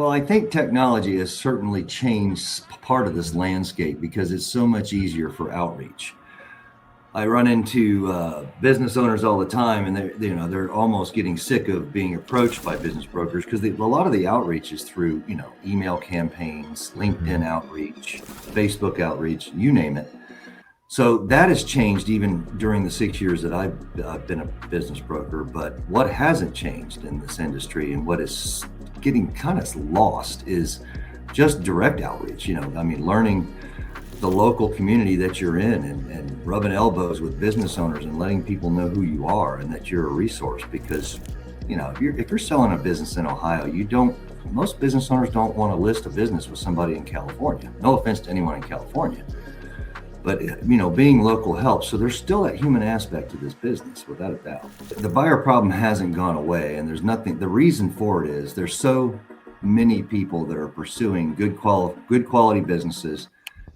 Well, I think technology has certainly changed part of this landscape because it's so much easier for outreach. I run into business owners all the time, and they're almost getting sick of being approached by business brokers because a lot of the outreach is through email campaigns, LinkedIn outreach, Facebook outreach, you name it. So that has changed even during the 6 years that I've been a business broker. But what hasn't changed in this industry and what is getting kind of lost is just direct outreach. Learning the local community that you're in and rubbing elbows with business owners and letting people know who you are and that you're a resource. Because if you're selling a business in Ohio, most business owners don't want to list a business with somebody in California. No offense to anyone in California, but being local helps. So there's still that human aspect to this business, without a doubt. The buyer problem hasn't gone away, and there's nothing. The reason for it is there's so many people that are pursuing good quality businesses,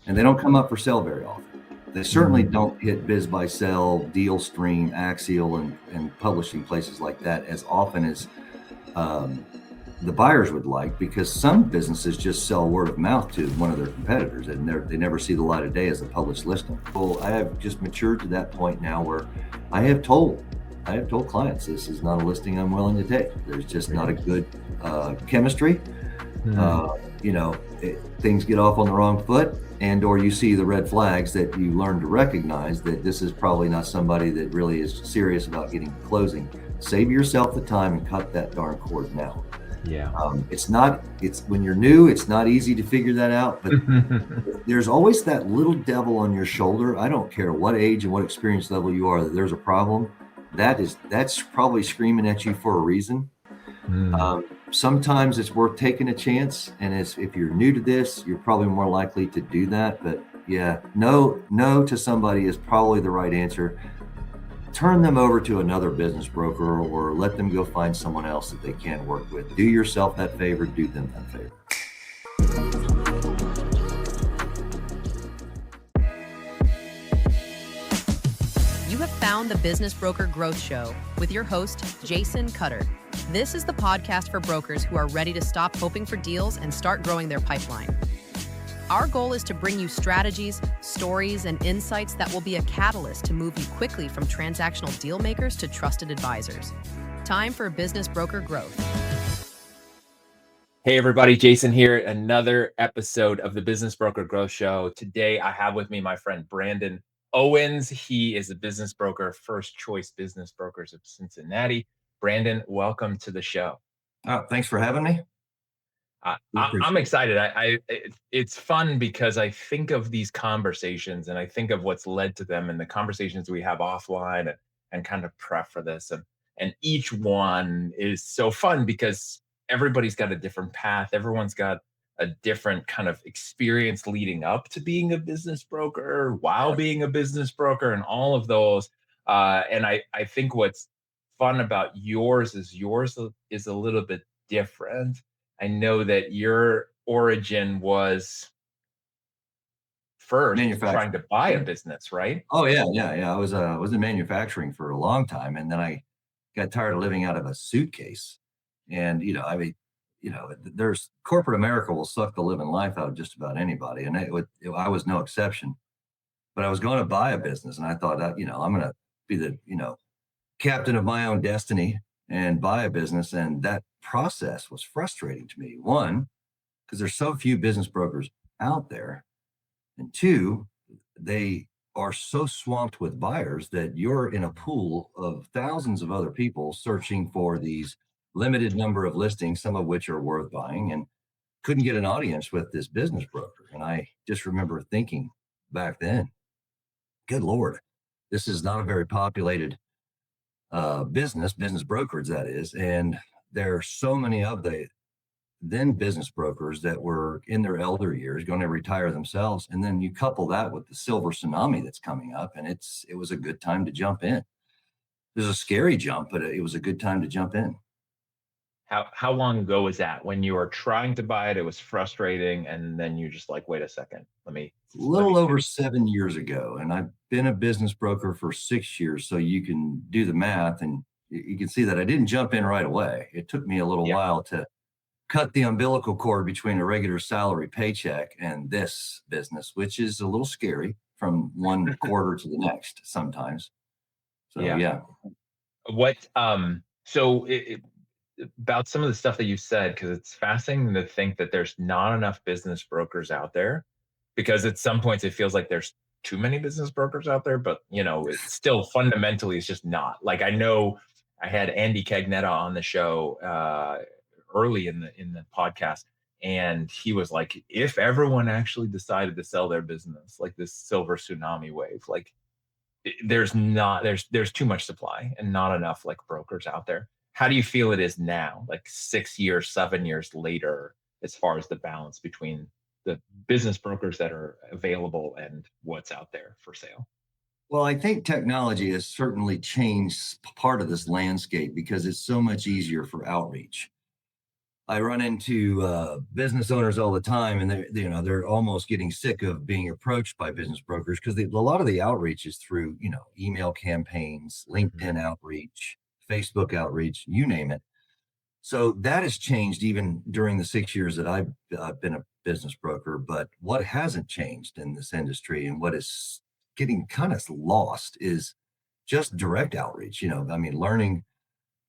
and they don't come up for sale very often. They certainly don't hit Biz by Sell, Deal Stream, Axial, and publishing places like that as often as the buyers would like, because some businesses just sell word of mouth to one of their competitors and they never see the light of day as a published listing. Well, I have just matured to that point now where I have told clients this is not a listing I'm willing to take. There's just not a good chemistry. Things get off on the wrong foot, or you see the red flags that you learn to recognize that this is probably not somebody that really is serious about getting closing. Save yourself the time and cut that darn cord now. Yeah. It's when you're new, it's not easy to figure that out, but there's always that little devil on your shoulder. I don't care what age and what experience level you are, that there's a problem. That's probably screaming at you for a reason. Sometimes it's worth taking a chance, and if you're new to this, you're probably more likely to do that. But yeah, no to somebody is probably the right answer. Turn them over to another business broker or let them go find someone else that they can work with. Do yourself that favor, do them that favor. You have found the Business Broker Growth Show with your host, Jason Cutter. This is the podcast for brokers who are ready to stop hoping for deals and start growing their pipeline. Our goal is to bring you strategies, stories, and insights that will be a catalyst to move you quickly from transactional deal makers to trusted advisors. Time for business broker growth. Hey everybody, Jason here. Another episode of the Business Broker Growth Show. Today I have with me my friend Brandon Owens. He is a business broker, First Choice Business Brokers of Cincinnati. Brandon, welcome to the show. Oh, thanks for having me. I'm excited. It's fun because I think of these conversations and I think of what's led to them and the conversations we have offline and kind of prep for this. And each one is so fun because everybody's got a different path. Everyone's got a different kind of experience leading up to being a business broker, while being a business broker, and all of those. And I think what's fun about yours is a little bit different. I know that your origin was first trying to buy a business, right? Oh yeah. I was in manufacturing for a long time, and then I got tired of living out of a suitcase. And there's corporate America will suck the living life out of just about anybody, and I was no exception. But I was going to buy a business, and I thought, I'm going to be the captain of my own destiny and buy a business, and that process was frustrating to me. One, because there's so few business brokers out there, and two, they are so swamped with buyers that you're in a pool of thousands of other people searching for these limited number of listings, some of which are worth buying, and couldn't get an audience with this business broker. And I just remember thinking back then, good Lord, this is not a very populated business brokerage, that is. And there are so many of the then business brokers that were in their elder years going to retire themselves. And then you couple that with the silver tsunami that's coming up, and it was a good time to jump in. It was a scary jump, but it was a good time to jump in. How long ago was that when you were trying to buy it? It was frustrating, and then you just like, wait a second, a little over 7 years ago, and I've been a business broker for 6 years, so you can do the math, and you can see that I didn't jump in right away. It took me a little while to cut the umbilical cord between a regular salary paycheck and this business, which is a little scary from one quarter to the next sometimes. So Yeah. yeah. What so about some of the stuff that you said, because it's fascinating to think that there's not enough business brokers out there, because at some points it feels like there's too many business brokers out there, but it's still fundamentally it's just not. Like, I know I had Andy Cagnetta on the show early in the podcast, and he was like, if everyone actually decided to sell their business, like this silver tsunami wave, like there's too much supply and not enough like brokers out there. How do you feel it is now, like 6 years, 7 years later, as far as the balance between the business brokers that are available and what's out there for sale? Well, I think technology has certainly changed part of this landscape because it's so much easier for outreach. I run into business owners all the time, and they're almost getting sick of being approached by business brokers because a lot of the outreach is through email campaigns, LinkedIn outreach, Facebook outreach, you name it. So that has changed even during the 6 years that I've been a business broker. But what hasn't changed in this industry, and what is getting kind of lost, is just direct outreach. I mean, learning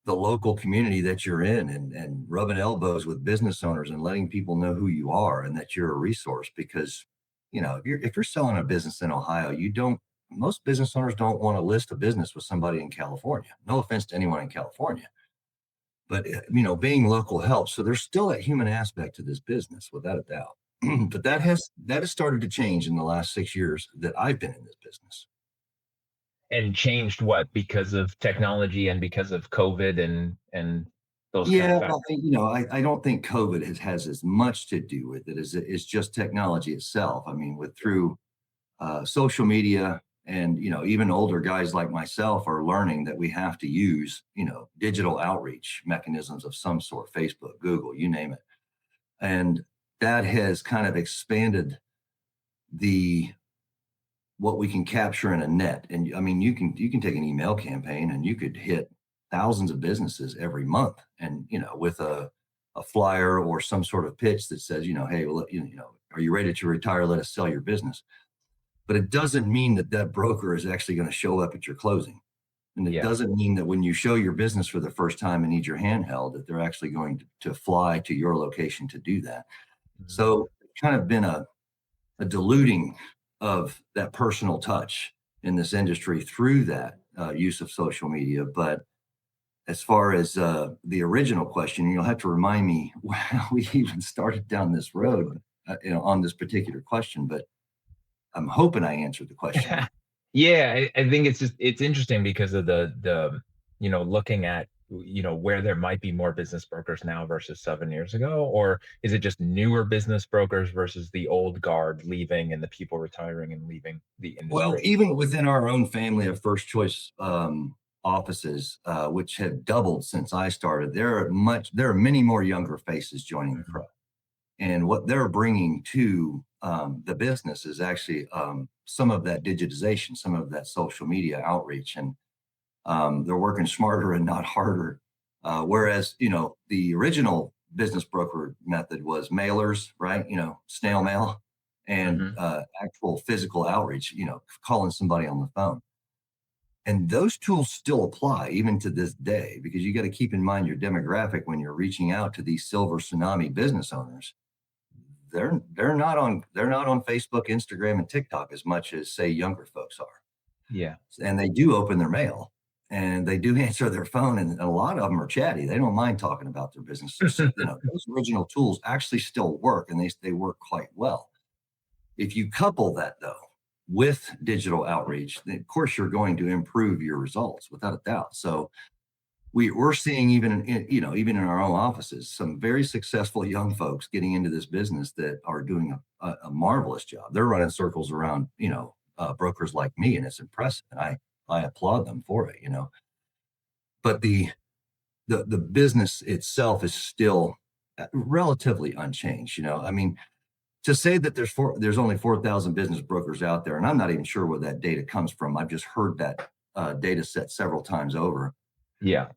the local community that you're in, and rubbing elbows with business owners and letting people know who you are and that you're a resource. Because if you're selling a business in Ohio, most business owners don't want to list a business with somebody in California. No offense to anyone in California, but being local helps. So there's still that human aspect to this business, without a doubt. But that has started to change in the last 6 years that I've been in this business. And changed what? Because of technology and because of COVID and those kind of Yeah, factors? I don't think COVID has as much to do with it as it's just technology itself. I mean, through social media, and even older guys like myself are learning that we have to use digital outreach mechanisms of some sort, Facebook, Google, you name it. And that has kind of expanded what we can capture in a net. And I mean, you can take an email campaign and you could hit thousands of businesses every month, and with a flyer or some sort of pitch that says, hey, well, are you ready to retire? Let us sell your business. But it doesn't mean that broker is actually going to show up at your closing. And it doesn't mean that when you show your business for the first time and need your hand held, that they're actually going to fly to your location to do that. So it's kind of been a diluting of that personal touch in this industry through that use of social media. But as far as the original question, you'll have to remind me how we even started down this road on this particular question, but I'm hoping I answered the question. Yeah, I think it's interesting because of the looking at where there might be more business brokers now versus 7 years ago, or is it just newer business brokers versus the old guard leaving and the people retaring and leaving the Well, industry? even within our own family of first choice offices, which have doubled since I started, there are many more younger faces joining the crowd. And what they're bringing to the business is actually some of that digitization, some of that social media outreach, and they're working smarter and not harder. Whereas, the original business broker method was mailers, right? Snail mail and actual physical outreach, calling somebody on the phone. And those tools still apply even to this day, because you got to keep in mind your demographic when you're reaching out to these silver tsunami business owners. They're not on Facebook, Instagram, and TikTok as much as, say, younger folks are. Yeah. And they do open their mail, and they do answer their phone, and a lot of them are chatty. They don't mind talking about their business. So, those original tools actually still work, and they work quite well. If you couple that, though, with digital outreach, then of course you're going to improve your results without a doubt. So we're seeing even in our own offices, some very successful young folks getting into this business that are doing a marvelous job. They're running circles around brokers like me, and it's impressive, and I applaud them for it. But the business itself is still relatively unchanged. I mean, to say that there's only 4,000 business brokers out there, and I'm not even sure where that data comes from. I've just heard that data set several times over. Yeah.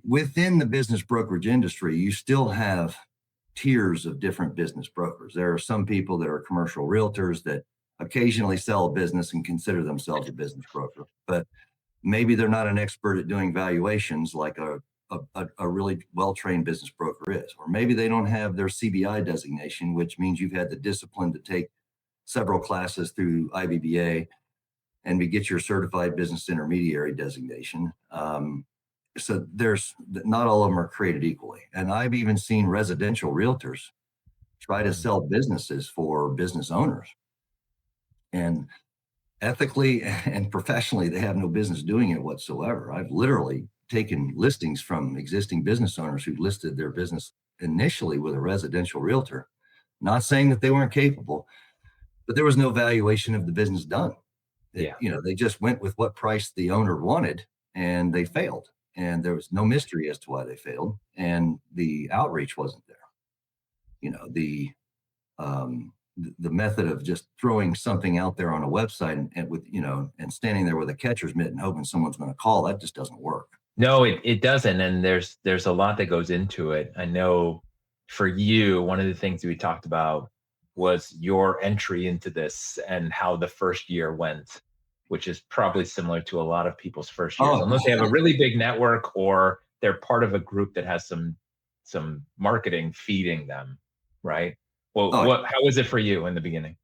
Within the business brokerage industry, you still have tiers of different business brokers. There are some people that are commercial realtors that occasionally sell a business and consider themselves a business broker, but maybe they're not an expert at doing valuations like a really well-trained business broker is, or maybe they don't have their CBI designation, which means you've had the discipline to take several classes through IBBA and to get your certified business intermediary designation. So there's not all of them are created equally. And I've even seen residential realtors try to sell businesses for business owners. And ethically and professionally, they have no business doing it whatsoever. I've literally taken listings from existing business owners who listed their business initially with a residential realtor, not saying that they weren't capable, but there was no valuation of the business done. They just went with what price the owner wanted and they failed. And there was no mystery as to why they failed. And the outreach wasn't there. The method of just throwing something out there on a website and standing there with a catcher's mitt and hoping someone's going to call, that just doesn't work. No, it doesn't. And there's a lot that goes into it. I know for you, one of the things we talked about was your entry into this and how the first year went, which is probably similar to a lot of people's first years, unless they have a really big network or they're part of a group that has some marketing feeding them, right? Well, how was it for you in the beginning?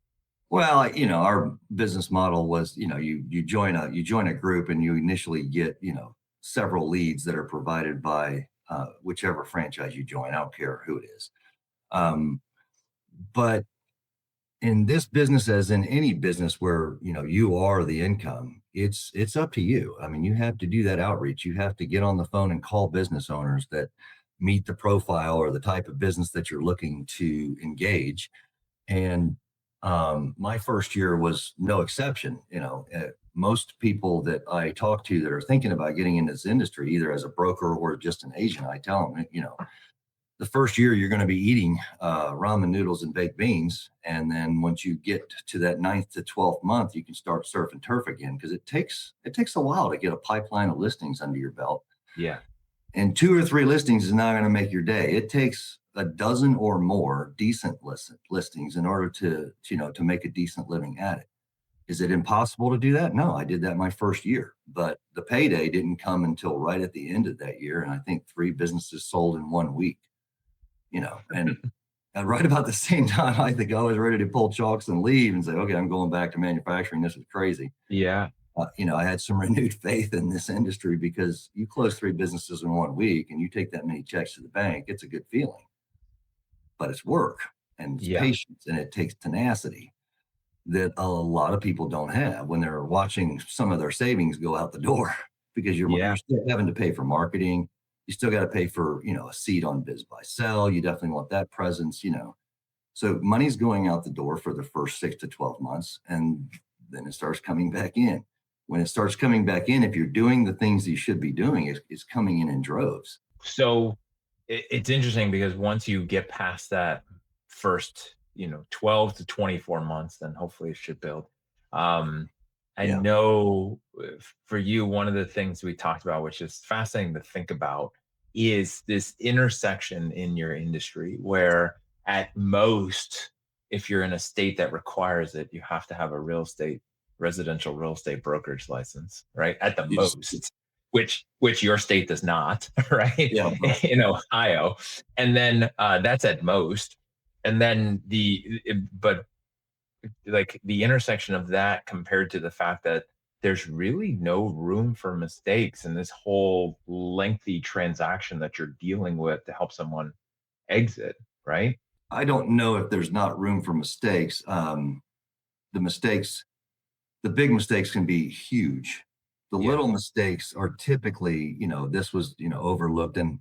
Well, our business model was, you join a group and you initially get, several leads that are provided by whichever franchise you join. I don't care who it is. But in this business, as in any business where, you are the income, it's up to you. I mean, you have to do that outreach. You have to get on the phone and call business owners that meet the profile or the type of business that you're looking to engage. And my first year was no exception. Most people that I talk to that are thinking about getting into this industry, either as a broker or just an agent, I tell them, the first year you're going to be eating ramen noodles and baked beans. And then once you get to that 9th to 12th month, you can start surf and turf again, because it takes a while to get a pipeline of listings under your belt. Yeah. And 2 or 3 listings is not going to make your day. It takes a dozen or more decent listings in order to make a decent living at it. Is it impossible to do that? No, I did that my first year, but the payday didn't come until right at the end of that year. And I think 3 businesses sold in 1 week, and right about the same time, I think I was ready to pull chalks and leave and say, okay, I'm going back to manufacturing. This is crazy. Yeah. I had some renewed faith in this industry, because you close 3 businesses in 1 week and you take that many checks to the bank. It's a good feeling, but it's work and it's patience, and it takes tenacity that a lot of people don't have when they're watching some of their savings go out the door, because you're still having to pay for marketing. You still got to pay for, a seat on Biz Buy Sell. You definitely want that presence, So money's going out the door for the first 6 to 12 months, and then it starts coming back in. When it starts coming back in, if you're doing the things you should be doing, it's coming in droves. So it's interesting, because once you get past that first, 12 to 24 months, then hopefully it should build. I know for you, one of the things we talked about, which is fascinating to think about, is this intersection in your industry where at most, if you're in a state that requires it, you have to have a residential real estate brokerage license, right? At the most, which your state does not, right? Yeah. In Ohio. And then that's at most. And then but like the intersection of that compared to the fact that there's really no room for mistakes in this whole lengthy transaction that you're dealing with to help someone exit, right? I don't know if there's not room for mistakes. The big mistakes can be huge. The little mistakes are typically, this was, overlooked. And,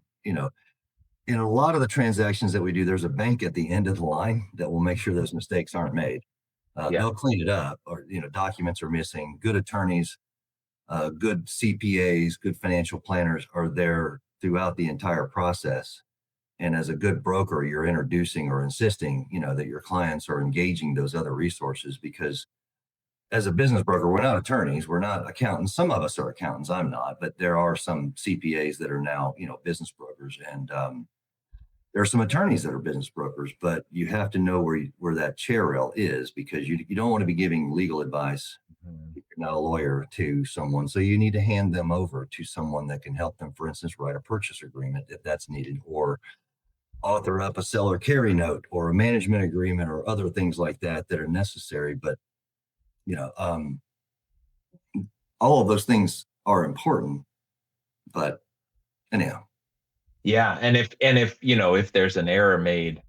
in a lot of the transactions that we do, there's a bank at the end of the line that will make sure those mistakes aren't made. They'll clean it up, or, documents are missing. Good attorneys, good CPAs, good financial planners are there throughout the entire process. And as a good broker, you're introducing or insisting, that your clients are engaging those other resources, because as a business broker, we're not attorneys, we're not accountants. Some of us are accountants, I'm not, but there are some CPAs that are now, business brokers. And There are some attorneys that are business brokers, but you have to know where that chair rail is, because you don't want to be giving legal advice. Mhm. If you're not a lawyer, to someone. So you need to hand them over to someone that can help them, for instance, write a purchase agreement if that's needed, or author up a seller carry note or a management agreement or other things like that that are necessary. But, you know, all of those things are important. But anyhow. Yeah, and if if there's an error made,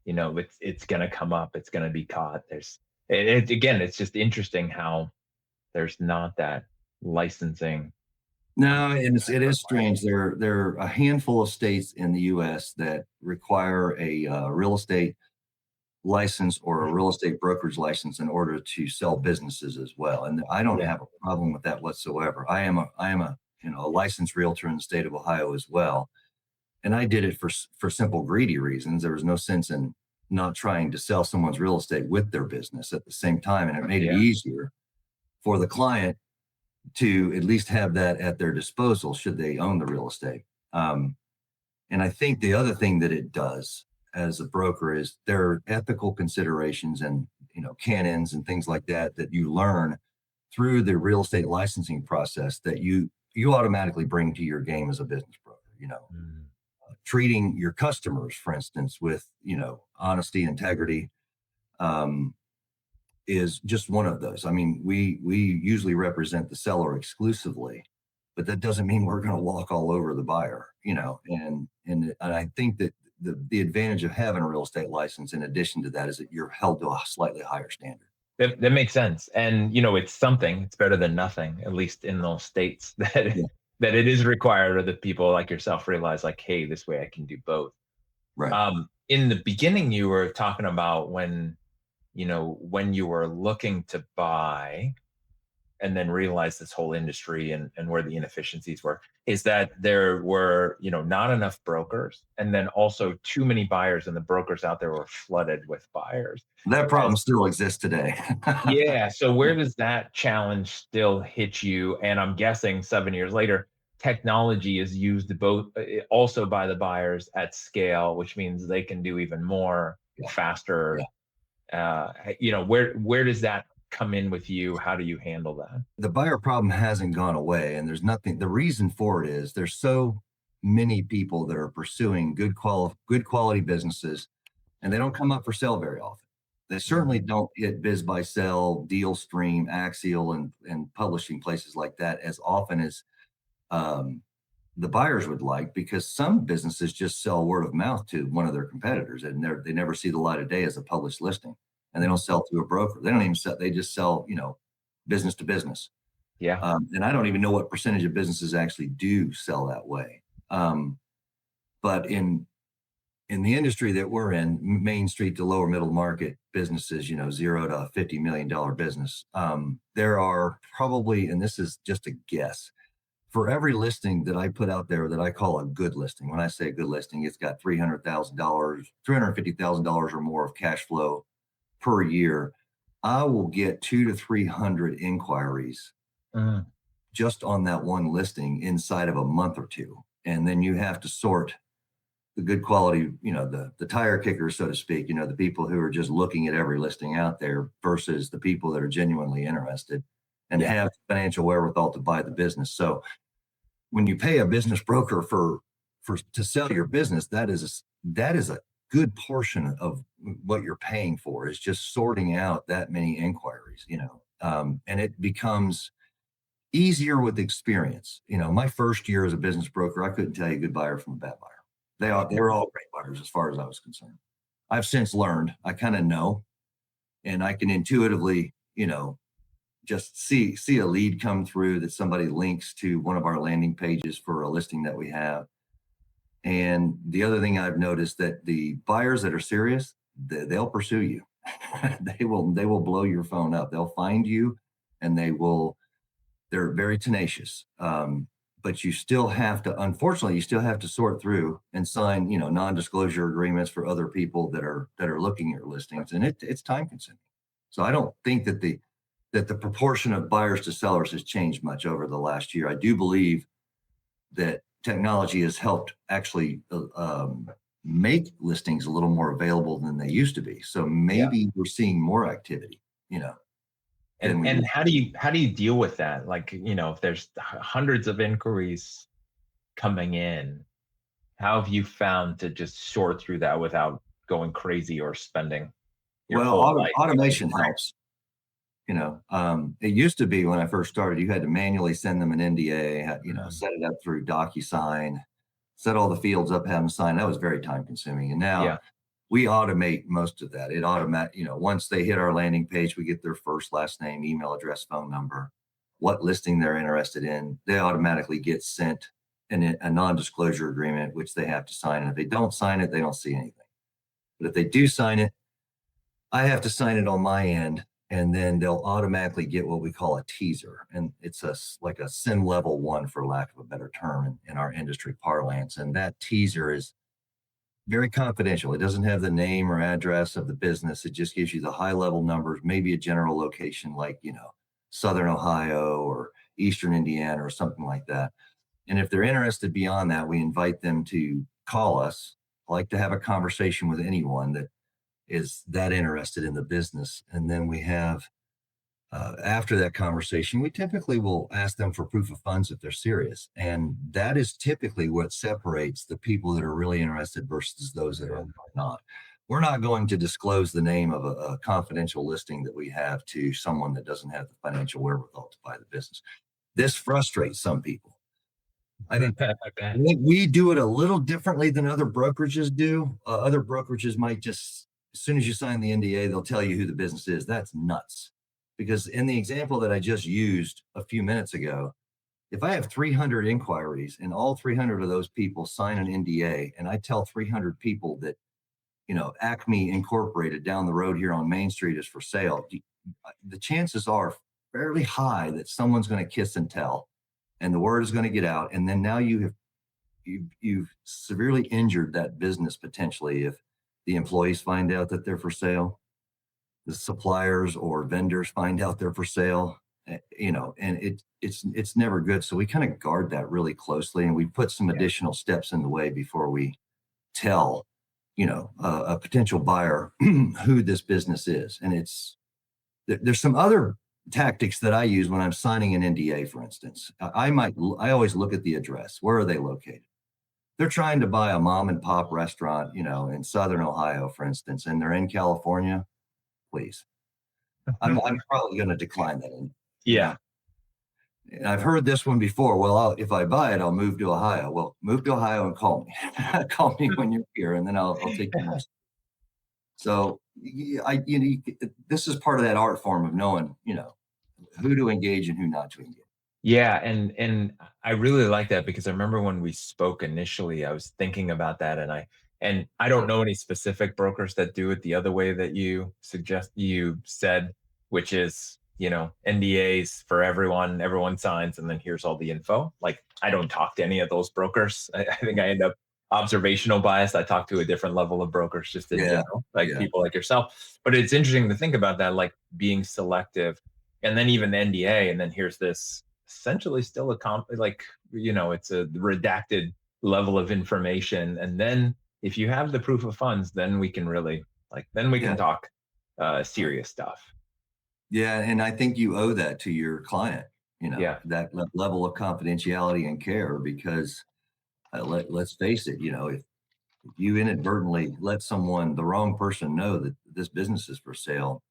it's going to come up, it's going to be caught. Again, it's just interesting how there's not that licensing. No, and it is strange. There are a handful of states in the U.S. that require a real estate license or a real estate brokerage license in order to sell businesses as well. And I don't Yeah. have a problem with that whatsoever. I am a a licensed realtor in the state of Ohio as well, and I did it for simple greedy reasons. There was no sense in not trying to sell someone's real estate with their business at the same time, and it made it Yeah. easier for the client to at least have that at their disposal should they own the real estate. And I think the other thing that it does as a broker is there are ethical considerations and canons and things like that that you learn through the real estate licensing process that you automatically bring to your game as a business broker. Mm. Treating your customers, for instance, with honesty, integrity, is just one of those. I mean, we usually represent the seller exclusively, but that doesn't mean we're going to walk all over the buyer, and I think that the advantage of having a real estate license in addition to that is that you're held to a slightly higher standard. That makes sense. And it's something, it's better than nothing, at least in those states that Yeah. that it is required, or that people like yourself realize, like, hey, this way I can do both. Right. In the beginning, you were talking about when you were looking to buy and then realize this whole industry and where the inefficiencies were, is that there were, not enough brokers, and then also too many buyers, and the brokers out there were flooded with buyers. That problem still exists today. Yeah. So where does that challenge still hit you? And I'm guessing 7 years later, technology is used both also by the buyers at scale, which means they can do even more Yeah. faster. Where does that come in with you? How do you handle that? The buyer problem hasn't gone away, and there's nothing. The reason for it is there's so many people that are pursuing good quality businesses, and they don't come up for sale very often. They certainly don't hit Biz by Sell, Deal Stream, Axial, and publishing places like that as often as the buyers would like, because some businesses just sell word of mouth to one of their competitors, and they never see the light of day as a published listing, and they don't sell to a broker. They don't even sell. They just sell, business to business. Yeah. And I don't even know what percentage of businesses actually do sell that way. But in the industry that we're in, Main Street to lower middle market businesses, $0 to $50 million business, there are probably, and this is just a guess, for every listing that I put out there that I call a good listing. When I say a good listing, it's got $300,000, $350,000 or more of cash flow per year. I will get 200 to 300 inquiries just on that one listing inside of a month or two. And then you have to sort the good quality, the tire kickers, so to speak, the people who are just looking at every listing out there versus the people that are genuinely interested and have financial wherewithal to buy the business. So when you pay a business broker to sell your business, that is a good portion of what you're paying for, is just sorting out that many inquiries, and it becomes easier with experience. My first year as a business broker, I couldn't tell you a good buyer from a bad buyer. They were all great buyers as far as I was concerned. I've since learned, I kind of know, and I can intuitively, just see a lead come through that somebody links to one of our landing pages for a listing that we have. And the other thing I've noticed, that the buyers that are serious, they'll pursue you. They will blow your phone up. They'll find you, and they're very tenacious. But you still have to, unfortunately, sort through and sign, non-disclosure agreements for other people that are looking at your listings, and it's time consuming. So I don't think that the proportion of buyers to sellers has changed much over the last year. I do believe that technology has helped actually make listings a little more available than they used to be. So maybe we're seeing more activity, than we And used. how do you deal with that? Like, if there's hundreds of inquiries coming in, how have you found to just sort through that without going crazy or spending your Well, whole life making automation inquiries? helps. It used to be when I first started, you had to manually send them an NDA, Mm, set it up through DocuSign, set all the fields up, have them sign. That was very time consuming. And now yeah, we automate most of that. It once they hit our landing page, we get their first, last name, email address, phone number, what listing they're interested in. They automatically get sent a non-disclosure agreement, which they have to sign. And if they don't sign it, they don't see anything. But if they do sign it, I have to sign it on my end, and then they'll automatically get what we call a teaser, and it's like a SIM level one, for lack of a better term, in our industry parlance. And that teaser is very confidential. It doesn't have the name or address of the business. It just gives you the high level numbers, maybe a general location like Southern Ohio or Eastern Indiana or something like that. And if they're interested beyond that, we invite them to call us. I like to have a conversation with anyone that is that interested in the business. And then we have, after that conversation, we typically will ask them for proof of funds if they're serious. And that is typically what separates the people that are really interested versus those that are not. We're not going to disclose the name of a confidential listing that we have to someone that doesn't have the financial wherewithal to buy the business. This frustrates some people. I think I bet. we do it a little differently than other brokerages do. Other brokerages might just, as soon as you sign the NDA, they'll tell you who the business is. That's nuts. Because in the example that I just used a few minutes ago, if I have 300 inquiries and all 300 of those people sign an NDA, and I tell 300 people that, Acme Incorporated down the road here on Main Street is for sale, the chances are fairly high that someone's going to kiss and tell, and the word is going to get out. And then now you've severely injured that business potentially if the employees find out that they're for sale, the suppliers or vendors find out they're for sale, and it's never good. So we kind of guard that really closely, and we put some Yeah. additional steps in the way before we tell, a potential buyer who this business is. And there's some other tactics that I use when I'm signing an NDA, for instance. I always look at the address. Where are they located? They're trying to buy a mom and pop restaurant, in Southern Ohio, for instance, and they're in California. Please, I'm probably going to decline that. You Yeah. know, and I've heard this one before. Well, if I buy it, I'll move to Ohio. Well, move to Ohio and call me. Call me when you're here, and then I'll take you. So this is part of that art form of knowing, who to engage and who not to engage. Yeah, and I really like that because I remember when we spoke initially, I was thinking about that, and I don't know any specific brokers that do it the other way that you said, which is, NDAs for everyone signs, and then here's all the info. Like, I don't talk to any of those brokers. I think I end up observational bias. I talk to a different level of brokers just in Yeah, general, like yeah, people like yourself. But it's interesting to think about that, like being selective, and then even the NDA, and then here's this essentially still it's a redacted level of information. And then if you have the proof of funds, then we can really then we yeah, can talk serious stuff. yeah. And I think you owe that to your client, Yeah. that level of confidentiality and care, because let's face it, if you inadvertently let the wrong person know that this business is for sale,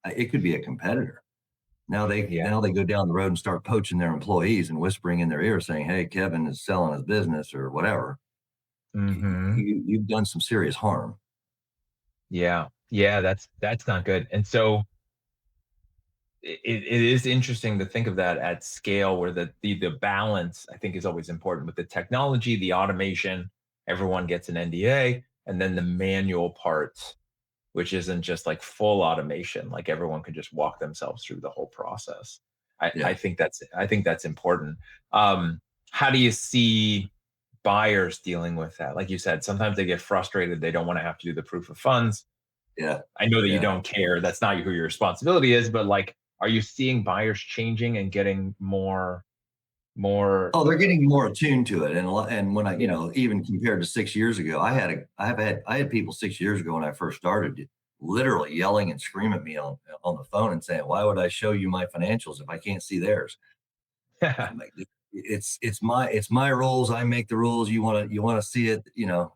it could be a competitor. Yeah. Now they go down the road and start poaching their employees and whispering in their ear saying, "Hey, Kevin is selling his business," or whatever. Hmm. You've done some serious harm. Yeah. Yeah. That's not good. And so it is interesting to think of that at scale, where the balance, I think, is always important with the technology, the automation. Everyone gets an NDA, and then the manual part, which isn't just like full automation, like everyone could just walk themselves through the whole process. I Yeah. think that's important. How do you see buyers dealing with that? Like you said, sometimes they get frustrated, they don't want to have to do the proof of funds. Yeah. I know that you Yeah. don't care, that's not who your responsibility is, but like, are you seeing buyers changing and getting more? Oh, they're getting more attuned to it, and when I, even compared to 6 years ago, I had people 6 years ago when I first started, literally yelling and screaming at me on the phone and saying, "Why would I show you my financials if I can't see theirs?" I'm like, it's my rules. I make the rules. You want to see it.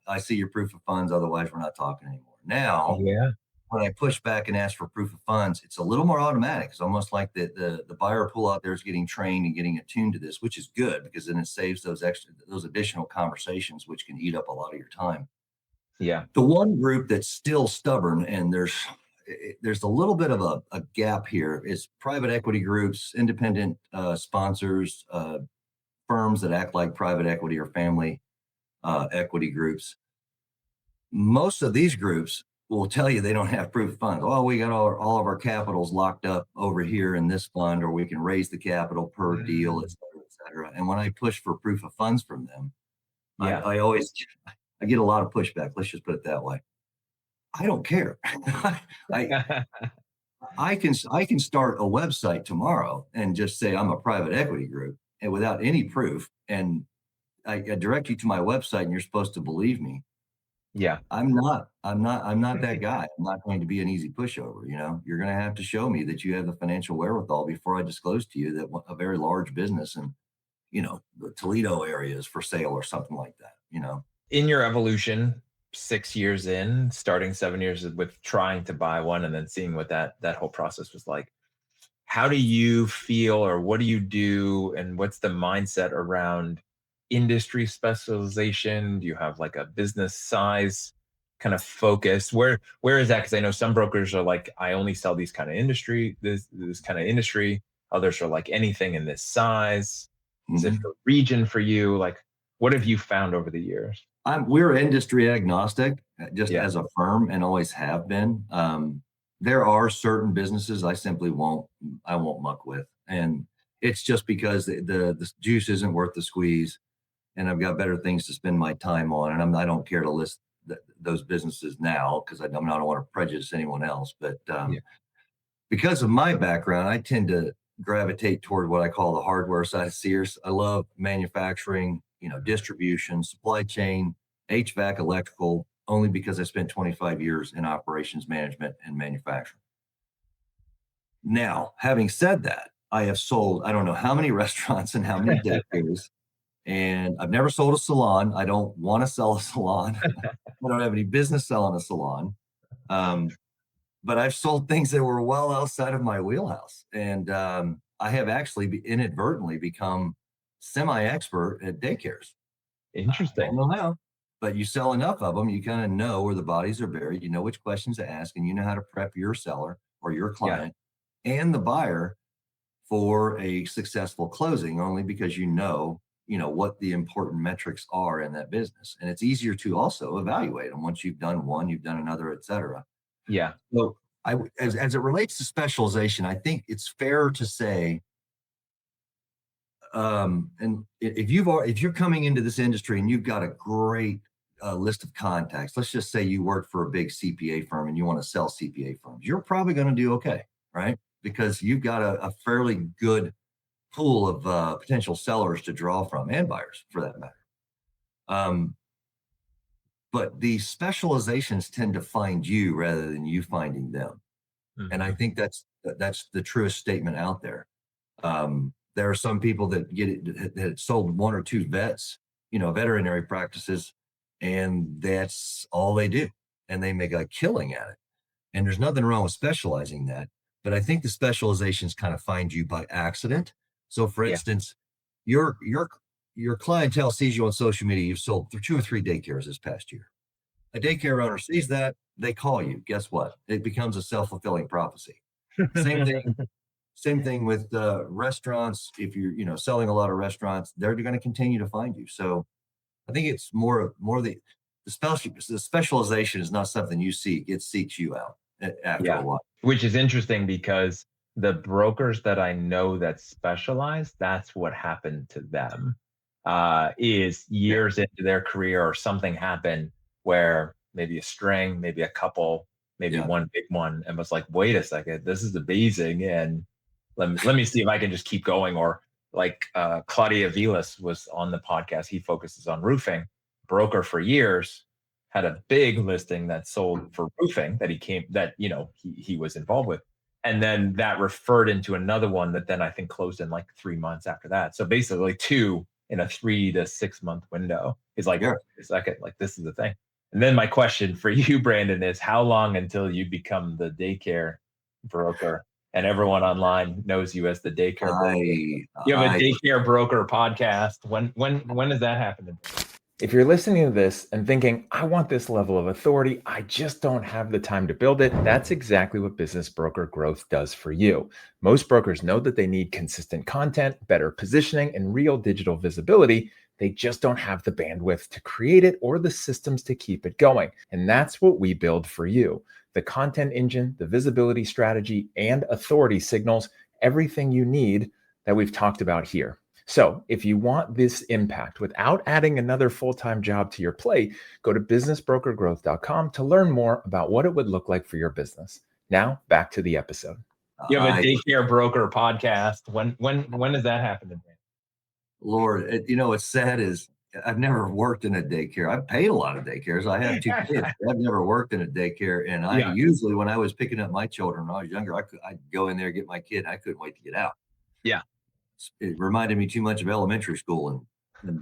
I see your proof of funds. Otherwise, we're not talking anymore. Now, Yeah. when I push back and ask for proof of funds, it's a little more automatic. It's almost like the buyer pool out there is getting trained and getting attuned to this, which is good because then it saves those additional conversations, which can eat up a lot of your time. Yeah. The one group that's still stubborn, and there's a little bit of a gap here, is private equity groups, independent sponsors, firms that act like private equity or family equity groups. Most of these groups will tell you they don't have proof of funds. Oh, we got all of our capitals locked up over here in this fund, or we can raise the capital per deal, et cetera, et cetera. And when I push for proof of funds from them, Yeah. I get a lot of pushback. Let's just put it that way. I don't care. I can start a website tomorrow and just say I'm a private equity group and without any proof, and I direct you to my website and you're supposed to believe me. Yeah. I'm not that guy. I'm not going to be an easy pushover. You're going to have to show me that you have the financial wherewithal before I disclose to you that a very large business in, the Toledo area is for sale or something like that. In your evolution, 6 years in, starting 7 years with trying to buy one and then seeing what that whole process was like, how do you feel, or what do you do, and what's the mindset around industry specialization? Do you have like a business size kind of focus? Where is that? Because I know some brokers are like, I only sell these kind of industry, this kind of industry. Others are like, anything in this size. Is it a region for you? Like, what have you found over the years? We're industry agnostic, just Yeah. as a firm, and always have been. There are certain businesses I simply won't muck with, and it's just because the juice isn't worth the squeeze, and I've got better things to spend my time on, and I don't care to list those businesses now because I don't want to prejudice anyone else. But because of my background, I tend to gravitate toward what I call the hardware side of Sears. I love manufacturing, distribution, supply chain, HVAC, electrical, only because I spent 25 years in operations management and manufacturing. Now, having said that, I have sold, I don't know how many restaurants and how many daycares, and I've never sold a salon. I don't want to sell a salon. I don't have any business selling a salon. But I've sold things that were well outside of my wheelhouse. And I have actually inadvertently become semi-expert at daycares. I Interesting. don't know how, but you sell enough of them, you kind of know where the bodies are buried. You know which questions to ask, and you know how to prep your seller or your client and the buyer for a successful closing, only because you know what the important metrics are in that business. And it's easier to also evaluate them once you've done one, you've done another, et cetera. Yeah. So as it relates to specialization, I think it's fair to say, and if you're coming into this industry and you've got a great list of contacts, let's just say you work for a big CPA firm and you want to sell CPA firms, you're probably going to do okay, right? Because you've got a fairly good pool of potential sellers to draw from, and buyers for that matter. But the specializations tend to find you rather than you finding them. And I think that's the truest statement out there. There are some people that that sold one or two veterinary practices, and that's all they do, and they make a killing at it. And there's nothing wrong with specializing that, but I think the specializations kind of find you by accident. So, for instance, your clientele sees you on social media. You've sold 2 or 3 daycares this past year. A daycare owner sees that, they call you. Guess what? It becomes a self-fulfilling prophecy. Same thing with restaurants. If you're selling a lot of restaurants, they're going to continue to find you. So I think it's more the specialization is not something you seek; it seeks you out after a while. Which is interesting because the brokers that I know that specialize, that's what happened to them. Is years into their career or something happened where maybe a string, maybe a couple, maybe one big one, and was like, wait a second, this is amazing, and let me see if I can just keep going, or like Claudia Vilas was on the podcast. He focuses on roofing. Broker for years, had a big listing that sold for roofing he was involved with. And then that referred into another one that then I think closed in like 3 months after that. So basically 2 in a 3 to 6 month window. He's like, Yeah. a second, like this is the thing. And then my question for you, Brandon, is how long until you become the daycare broker and everyone online knows you as the daycare broker? You have a daycare broker podcast. When does that happen? If you're listening to this and thinking, I want this level of authority, I just don't have the time to build it, that's exactly what Business Broker Growth does for you. Most brokers know that they need consistent content, better positioning, and real digital visibility. They just don't have the bandwidth to create it or the systems to keep it going. And that's what we build for you. The content engine, the visibility strategy, and authority signals, everything you need that we've talked about here. So if you want this impact without adding another full-time job to your plate, go to businessbrokergrowth.com to learn more about what it would look like for your business. Now back to the episode. You have a daycare broker podcast. When does that happen? Lord, what's sad is I've never worked in a daycare. I've paid a lot of daycares. I have 2 kids. I've never worked in a daycare. And I usually, when I was picking up my children when I was younger, I'd go in there, get my kid. And I couldn't wait to get out. Yeah. It reminded me too much of elementary school, but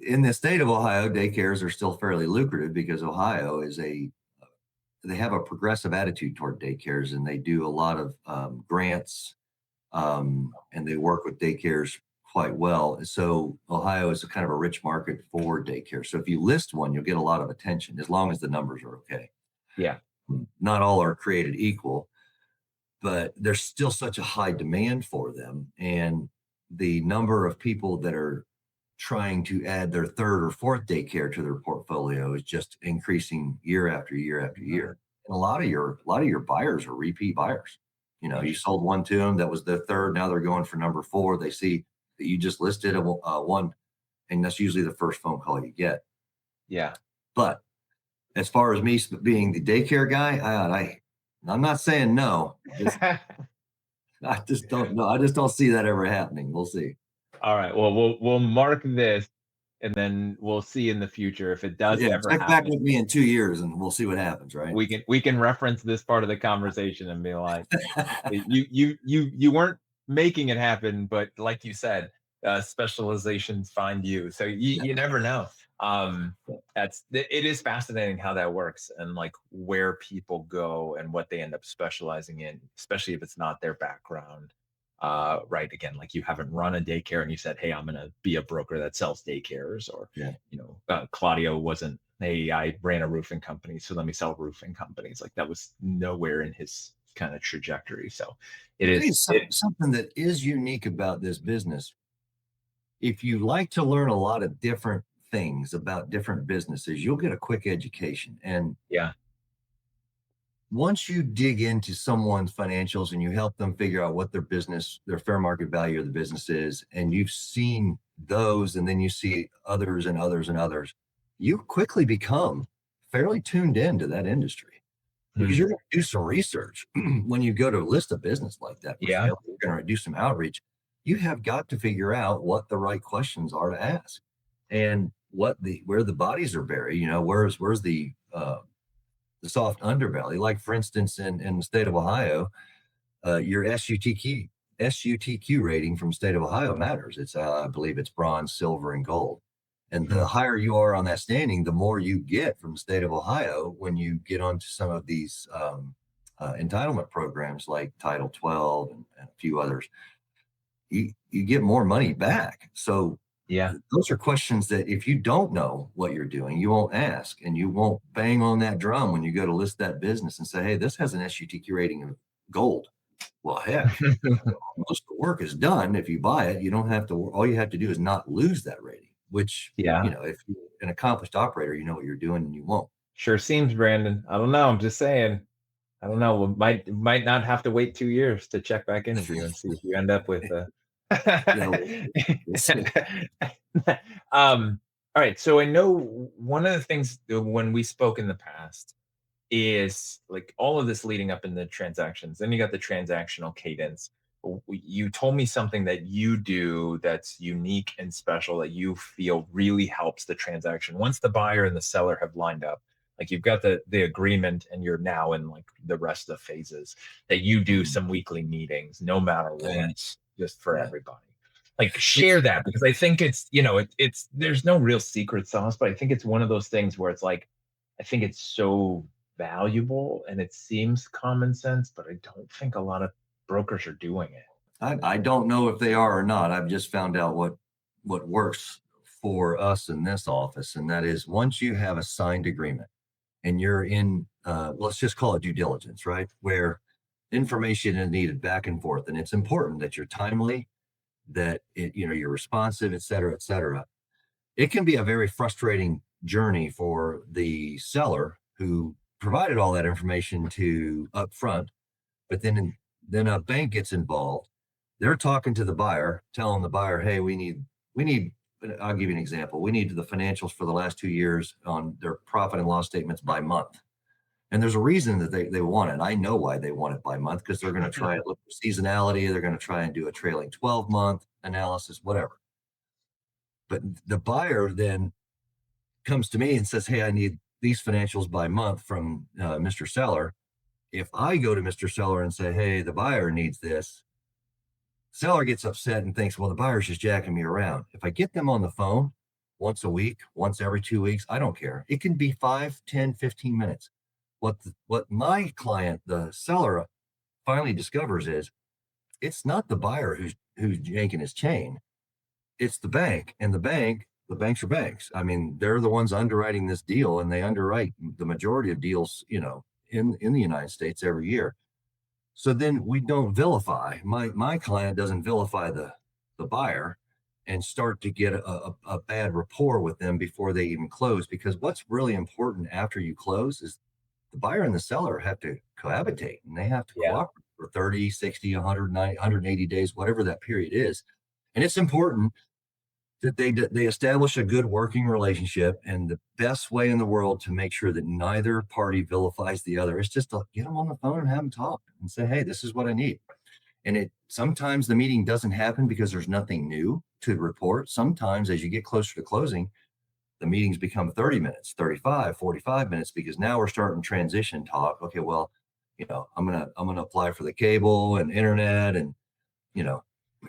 in the state of Ohio, daycares are still fairly lucrative because Ohio they have a progressive attitude toward daycares, and they do a lot of grants, and they work with daycares quite well. So Ohio is a kind of a rich market for daycare. So if you list one, you'll get a lot of attention as long as the numbers are okay. Yeah. Not all are created equal, but there's still such a high demand for them. And the number of people that are trying to add their 3rd or 4th daycare to their portfolio is just increasing year after year after year. And a lot of your buyers are repeat buyers. You sold one to them, that was their 3rd. Now they're going for number 4. They see that you just listed one, and that's usually the first phone call you get. Yeah. But as far as me being the daycare guy, I'm not saying no. I just don't know. I just don't see that ever happening. We'll see. All right. Well, we'll mark this, and then we'll see in the future if it does ever check happen. back with me in 2 years, and we'll see what happens. Right? We can reference this part of the conversation and be like, you weren't making it happen, but like you said, specializations find you. So you never know. It is fascinating how that works and like where people go and what they end up specializing in, especially if it's not their background. Right. Again, like you haven't run a daycare and you said, hey, I'm going to be a broker that sells daycares, or, Claudio wasn't, hey, I ran a roofing company, so let me sell roofing companies. Like that was nowhere in his kind of trajectory. So it is something that is unique about this business. If you like to learn a lot of different things about different businesses, you'll get a quick education. And once you dig into someone's financials and you help them figure out what their fair market value of the business is, and you've seen those, and then you see others and others and others, you quickly become fairly tuned into that industry because you're going to do some research when you go to list a business like that. You're going to do some outreach. You have got to figure out what the right questions are to ask, and where the bodies are buried. Where's the soft underbelly. Like for instance, in the state of Ohio, your SUTQ rating from the state of Ohio matters. It's I believe it's bronze, silver, and gold. And the higher you are on that standing, the more you get from the state of Ohio when you get onto some of these entitlement programs like Title 12 and a few others. You get more money back. So those are questions that if you don't know what you're doing, you won't ask, and you won't bang on that drum when you go to list that business and say, hey, this has an SUTQ rating of gold. Well, heck, most of the work is done. If you buy it, you don't have to, all you have to do is not lose that rating, which, if you're an accomplished operator, you know what you're doing and you won't. Sure seems, Brandon. I don't know. I'm just saying. I don't know. We might not have to wait 2 years to check back in with you and see if you end up with all right. So I know one of the things when we spoke in the past is like all of this leading up in the transactions. Then you got the transactional cadence. you told me something that you do that's unique and special that you feel really helps the transaction. Once the buyer and the seller have lined up, like you've got the agreement and you're now in like the rest of the phases, that you do some weekly meetings, no matter what, just for everybody. Like share that, because I think it's, it's there's no real secret sauce, but I think it's one of those things where it's like, I think it's so valuable and it seems common sense, but I don't think a lot of brokers are doing it. I don't know if they are or not. I've just found out what works for us in this office, and that is once you have a signed agreement and you're in, let's just call it due diligence, right? Where information is needed back and forth, and it's important that you're timely, that you're responsive, et cetera, et cetera. It can be a very frustrating journey for the seller who provided all that information to up front, but then a bank gets involved. They're talking to the buyer, telling the buyer, hey, we need, I'll give you an example. We need the financials for the last 2 years on their profit and loss statements by month. And there's a reason that they want it. I know why they want it by month, because they're going to try and look for seasonality. They're going to try and do a trailing 12-month analysis, whatever. But the buyer then comes to me and says, hey, I need these financials by month from Mr. Seller. If I go to Mr. Seller and say, hey, the buyer needs this, seller gets upset and thinks, well, the buyer's just jacking me around. If I get them on the phone once a week, once every 2 weeks, I don't care. It can be 5, 10, 15 minutes. What my client, the seller, finally discovers is it's not the buyer who's yanking his chain. It's the bank, and the banks are banks. I mean, they're the ones underwriting this deal, and they underwrite the majority of deals, in the United States every year. So then we don't vilify. My client doesn't vilify the buyer and start to get a bad rapport with them before they even close. Because what's really important after you close is the buyer and the seller have to cohabitate, and they have to cooperate for 30, 60, 190, 180 days, whatever that period is. And it's important that they establish a good working relationship, and the best way in the world to make sure that neither party vilifies the other is just to get them on the phone and have them talk and say, hey, this is what I need. And sometimes the meeting doesn't happen because there's nothing new to report. Sometimes as you get closer to closing, the meetings become 30 minutes, 35, 45 minutes, because now we're starting transition talk. Okay, well, I'm going to apply for the cable and internet, and,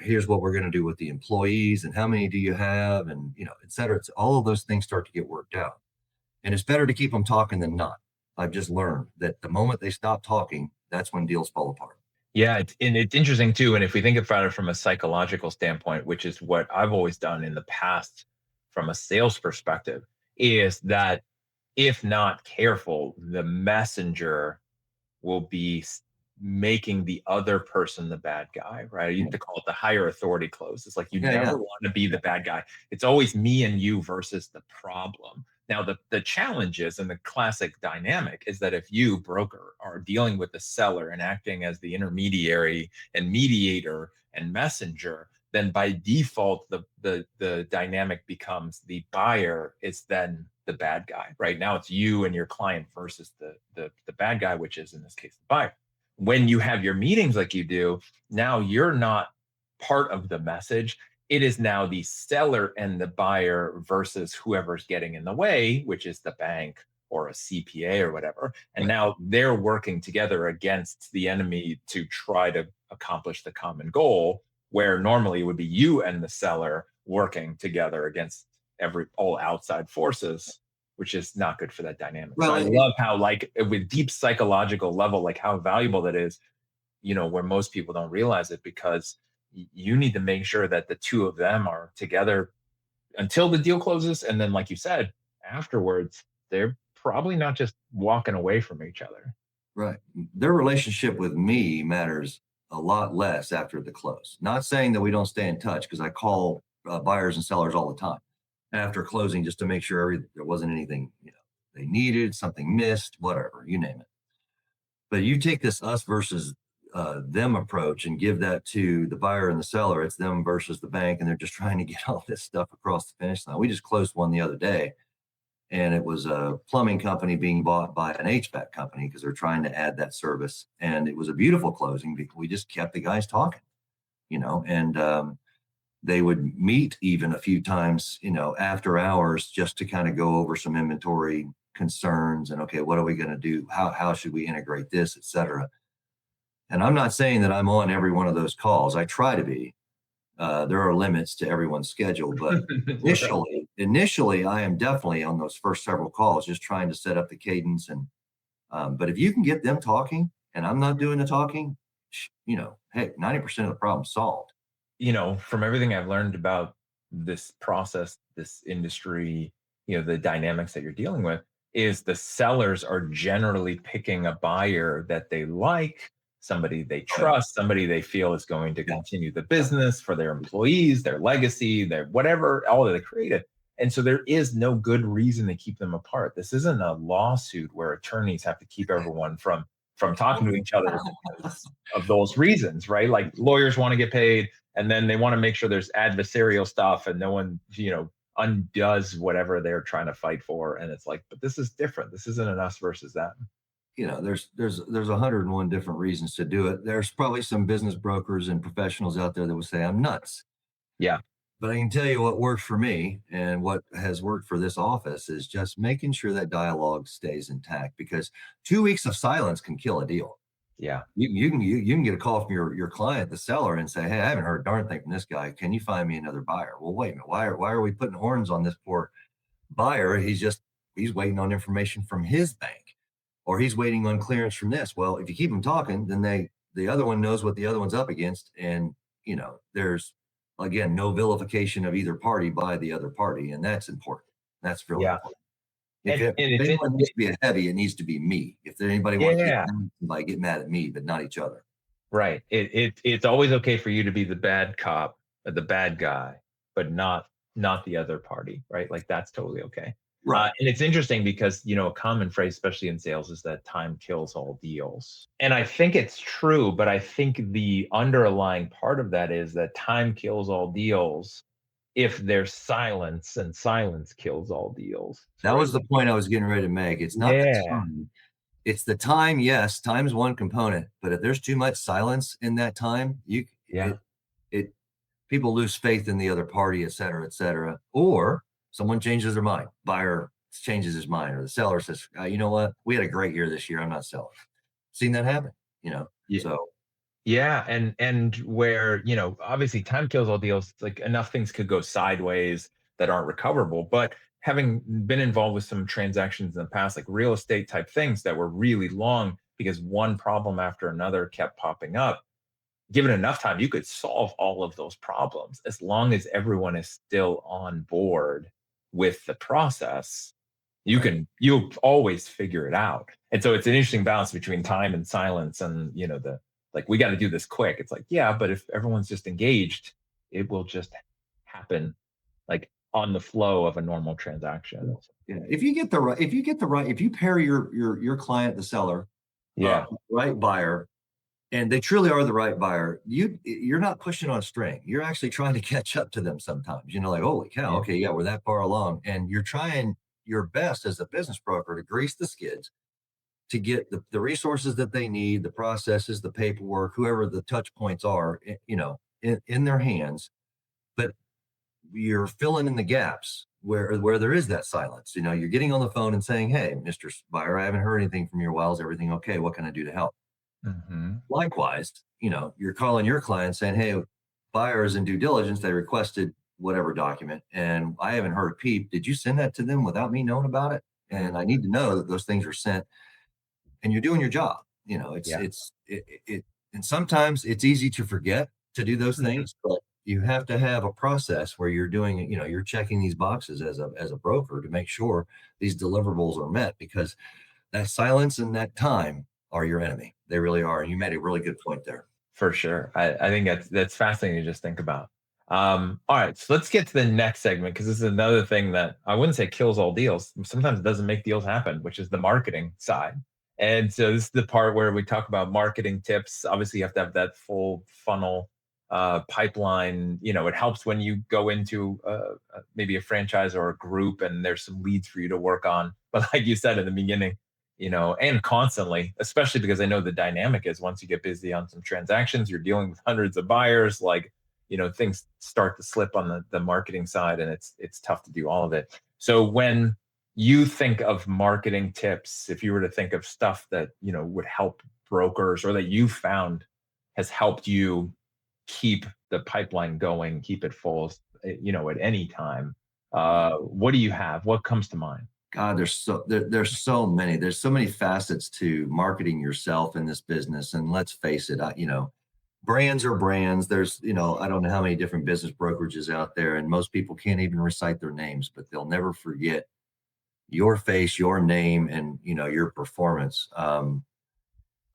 here's what we're going to do with the employees, and how many do you have, and et cetera. It's all of those things start to get worked out, and it's better to keep them talking than not. I've just learned that the moment they stop talking, that's when deals fall apart. Yeah, and it's interesting too. And if we think about it from a psychological standpoint, which is what I've always done in the past from a sales perspective, is that if not careful, the messenger will be making the other person the bad guy, right? You have to call it the higher authority close. It's like you never want to be the bad guy. It's always me and you versus the problem. Now, the challenge is, and the classic dynamic is, that if you, broker, are dealing with the seller and acting as the intermediary and mediator and messenger, then by default, the dynamic becomes the buyer is then the bad guy. Right now, it's you and your client versus the bad guy, which is in this case the buyer. When you have your meetings like you do, now you're not part of the message. It is now the seller and the buyer versus whoever's getting in the way, which is the bank or a CPA or whatever. And now they're working together against the enemy to try to accomplish the common goal, where normally it would be you and the seller working together against all outside forces, which is not good for that dynamic. Well, so I love how, like, with deep psychological level, like how valuable that is, where most people don't realize it, because you need to make sure that the two of them are together until the deal closes. And then, like you said, afterwards, they're probably not just walking away from each other. Right. Their relationship with me matters a lot less after the close. Not saying that we don't stay in touch, because I call buyers and sellers all the time after closing, just to make sure there wasn't anything they needed, something missed, whatever, you name it. But you take this us versus them approach and give that to the buyer and the seller. It's them versus the bank, and they're just trying to get all this stuff across the finish line. We just closed one the other day, and it was a plumbing company being bought by an HVAC company because they're trying to add that service. And it was a beautiful closing because we just kept the guys talking. and they would meet even a few times, after hours, just to kind of go over some inventory concerns and, okay, what are we going to do? How should we integrate this, et cetera? And I'm not saying that I'm on every one of those calls. I try to be. There are limits to everyone's schedule, but initially, I am definitely on those first several calls, just trying to set up the cadence. And but if you can get them talking, and I'm not doing the talking, hey, 90% of the problem solved. From everything I've learned about this process, this industry, the dynamics that you're dealing with, is the sellers are generally picking a buyer that they like, somebody they trust, somebody they feel is going to continue the business for their employees, their legacy, their whatever, all that they created. And so there is no good reason to keep them apart. This isn't a lawsuit where attorneys have to keep everyone from talking to each other because of those reasons, right? Like lawyers want to get paid, and then they want to make sure there's adversarial stuff and no one, undoes whatever they're trying to fight for. And it's like, but this is different. This isn't an us versus them. There's 101 different reasons to do it. There's probably some business brokers and professionals out there that would say I'm nuts. Yeah. But I can tell you what worked for me and what has worked for this office is just making sure that dialogue stays intact, because 2 weeks of silence can kill a deal. Yeah. You can get a call from your client, the seller, and say, hey, I haven't heard a darn thing from this guy. Can you find me another buyer? Well, wait a minute. Why are we putting horns on this poor buyer? He's waiting on information from his bank, or he's waiting on clearance from this. Well, if you keep them talking, then the other one knows what the other one's up against. And, there's, again, no vilification of either party by the other party. And that's important. That's really important. If anyone needs to be a heavy, it needs to be me. If anybody wants to get mad at me, but not each other. Right. It's always okay for you to be the bad cop, or the bad guy, but not the other party, right? Like that's totally okay. Right. And it's interesting because, a common phrase, especially in sales, is that time kills all deals. And I think it's true, but I think the underlying part of that is that time kills all deals if there's silence, and silence kills all deals. That was the point I was getting ready to make. It's not the time. It's the time. Yes, time's one component, but if there's too much silence in that time, people lose faith in the other party, et cetera, or someone changes their mind. Buyer changes his mind, or the seller says, you know what? We had a great year this year. I'm not selling. Seen that happen, so. Yeah. And where, obviously time kills all deals, like enough things could go sideways that aren't recoverable. But having been involved with some transactions in the past, like real estate type things that were really long because one problem after another kept popping up, given enough time, you could solve all of those problems as long as everyone is still on board with the process. You'll always figure it out. And so it's an interesting balance between time and silence, and we got to do this quick. It's like, yeah, but if everyone's just engaged, it will just happen like on the flow of a normal transaction. Yeah. If you pair your client, the seller, right buyer, and they truly are the right buyer, you're not pushing on a string. You're actually trying to catch up to them sometimes. Like, holy cow, okay, yeah, we're that far along. And you're trying your best as a business broker to grease the skids to get the resources that they need, the processes, the paperwork, whoever the touch points are, in their hands. But you're filling in the gaps where there is that silence. You're getting on the phone and saying, hey, Mr. Buyer, I haven't heard anything from you in a while. Is everything okay? What can I do to help? Mm-hmm. Likewise, you're calling your client saying, hey, buyers in due diligence, they requested whatever document, and I haven't heard a peep. Did you send that to them without me knowing about it? And I need to know that those things are sent, and you're doing your job. And sometimes it's easy to forget to do those things, but you have to have a process where you're doing it. You're checking these boxes as a broker to make sure these deliverables are met, because that silence and that time are your enemy. They really are. And you made a really good point there. For sure. I think that's fascinating to just think about. All right, so let's get to the next segment, because this is another thing that I wouldn't say kills all deals. Sometimes it doesn't make deals happen, which is the marketing side. And so this is the part where we talk about marketing tips. Obviously, you have to have that full funnel pipeline. It helps when you go into maybe a franchise or a group and there's some leads for you to work on. But like you said in the beginning, and constantly, especially because I know the dynamic is once you get busy on some transactions, you're dealing with hundreds of buyers, like, things start to slip on the marketing side, and it's tough to do all of it. So when you think of marketing tips, if you were to think of stuff that, would help brokers or that you found has helped you keep the pipeline going, keep it full, at any time, what do you have? What comes to mind? God, there's so many. There's so many facets to marketing yourself in this business. And let's face it, brands are brands. There's, I don't know how many different business brokerages out there, and most people can't even recite their names, but they'll never forget your face, your name, and your performance.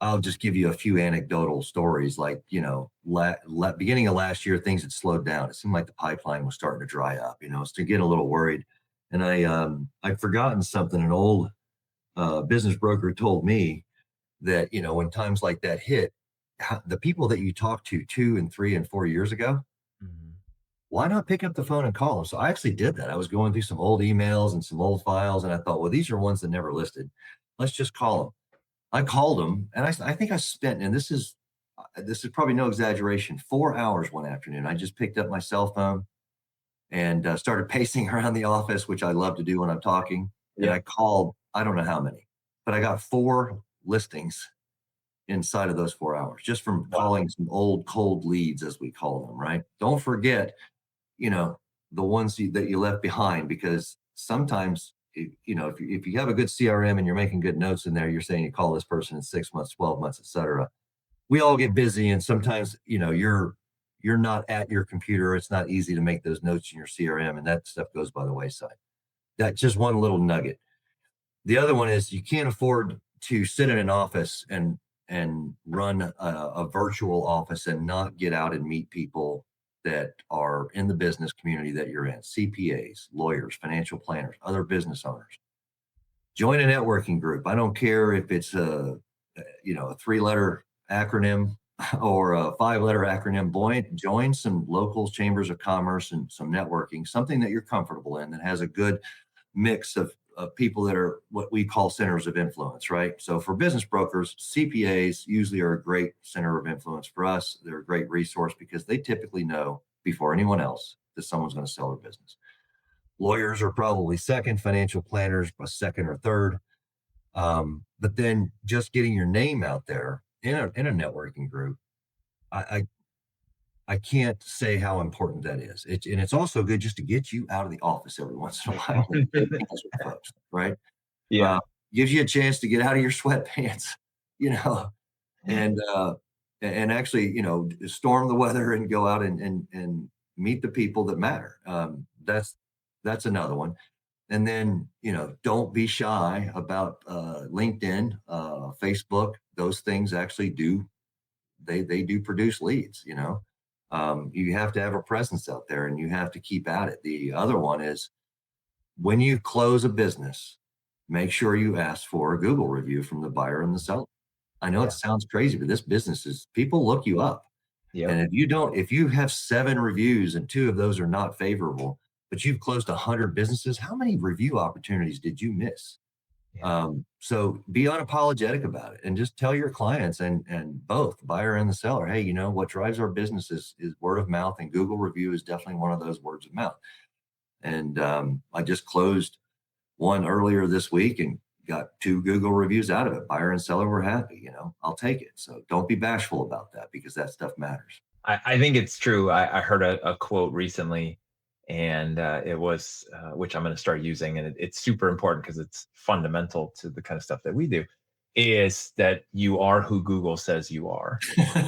I'll just give you a few anecdotal stories. Like, beginning of last year, things had slowed down. It seemed like the pipeline was starting to dry up. So getting a little worried. And I'd forgotten something. An old business broker told me that, when times like that hit, the people that you talked to 2 and 3 and 4 years ago, Mhm. why not pick up the phone and call them? So I actually did that. I was going through some old emails and some old files, and I thought, well, these are ones that never listed. Let's just call them. I called them, and I think I spent, and this is probably no exaggeration, 4 hours one afternoon. I just picked up my cell phone and started pacing around the office, which I love to do when I'm talking. And Yeah. I called, I don't know how many, but I got 4 listings inside of those 4 hours just from Wow. calling some old cold leads, as we call them, right? Don't forget, the ones that you left behind, because sometimes, if you have a good CRM and you're making good notes in there, you're saying you call this person in 6 months, 12 months, et cetera. We all get busy, and sometimes, you're not at your computer. It's not easy to make those notes in your CRM, and that stuff goes by the wayside. That's just one little nugget. The other one is you can't afford to sit in an office and run a virtual office and not get out and meet people that are in the business community that you're in: CPAs, lawyers, financial planners, other business owners. Join a networking group. I don't care if it's a 3-letter acronym or a 5-letter acronym. Join some local chambers of commerce and some networking, something that you're comfortable in, that has a good mix of people that are what we call centers of influence, right? So for business brokers, CPAs usually are a great center of influence. For us, they're a great resource because they typically know before anyone else that someone's going to sell their business. Lawyers are probably second, financial planners a second or third. But then just getting your name out there in a networking group, I I can't say how important that is. And it's also good just to get you out of the office every once in a while and shake hands with folks, right? Uh, Yeah. gives you a chance to get out of your sweatpants, you know, and actually, storm the weather and go out and meet the people that matter. That's another one. And then, don't be shy about LinkedIn, Facebook. Those things actually they do produce leads. You have to have a presence out there and you have to keep at it. The other one is, when you close a business, make sure you ask for a Google review from the buyer and the seller. I know it Yeah. sounds crazy, but this business is, people look you up. And Yep. if you have 7 reviews and 2 of those are not favorable, but you've closed 100 businesses, how many review opportunities did you miss? Yeah. So be unapologetic about it and just tell your clients, and both buyer and the seller, hey, what drives our business is word of mouth, and Google review is definitely one of those words of mouth. And I just closed one earlier this week and got 2 Google reviews out of it. Buyer and seller were happy. I'll take it. So don't be bashful about that, because that stuff matters. I think it's true. I heard a quote recently, and it was, which I'm going to start using, and it's super important because it's fundamental to the kind of stuff that we do, is that you are who Google says you are,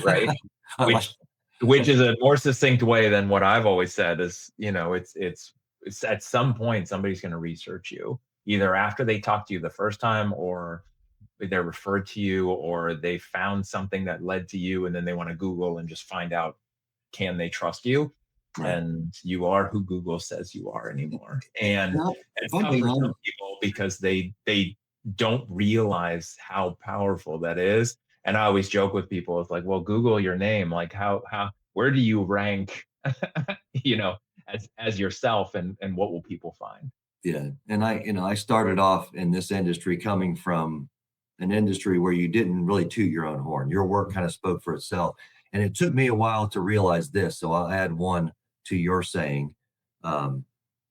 right? I like Which which is a more succinct way than what I've always said is, it's at some point somebody's going to research you, either after they talk to you the first time, or they're referred to you, or they found something that led to you, and then they want to Google and just find out, can they trust you? right. And you are who Google says you are anymore. And Well, if it's I'm tough being for some honest, people because they don't realize how powerful that is. And I always joke with people, it's like, well, Google your name. Like, how where do you rank, you know, as yourself, and what will people find? yeah. And I started off in this industry coming from an industry where you didn't really toot your own horn. Your work kind of spoke for itself. And it took me a while to realize this. So I'll add one to your saying,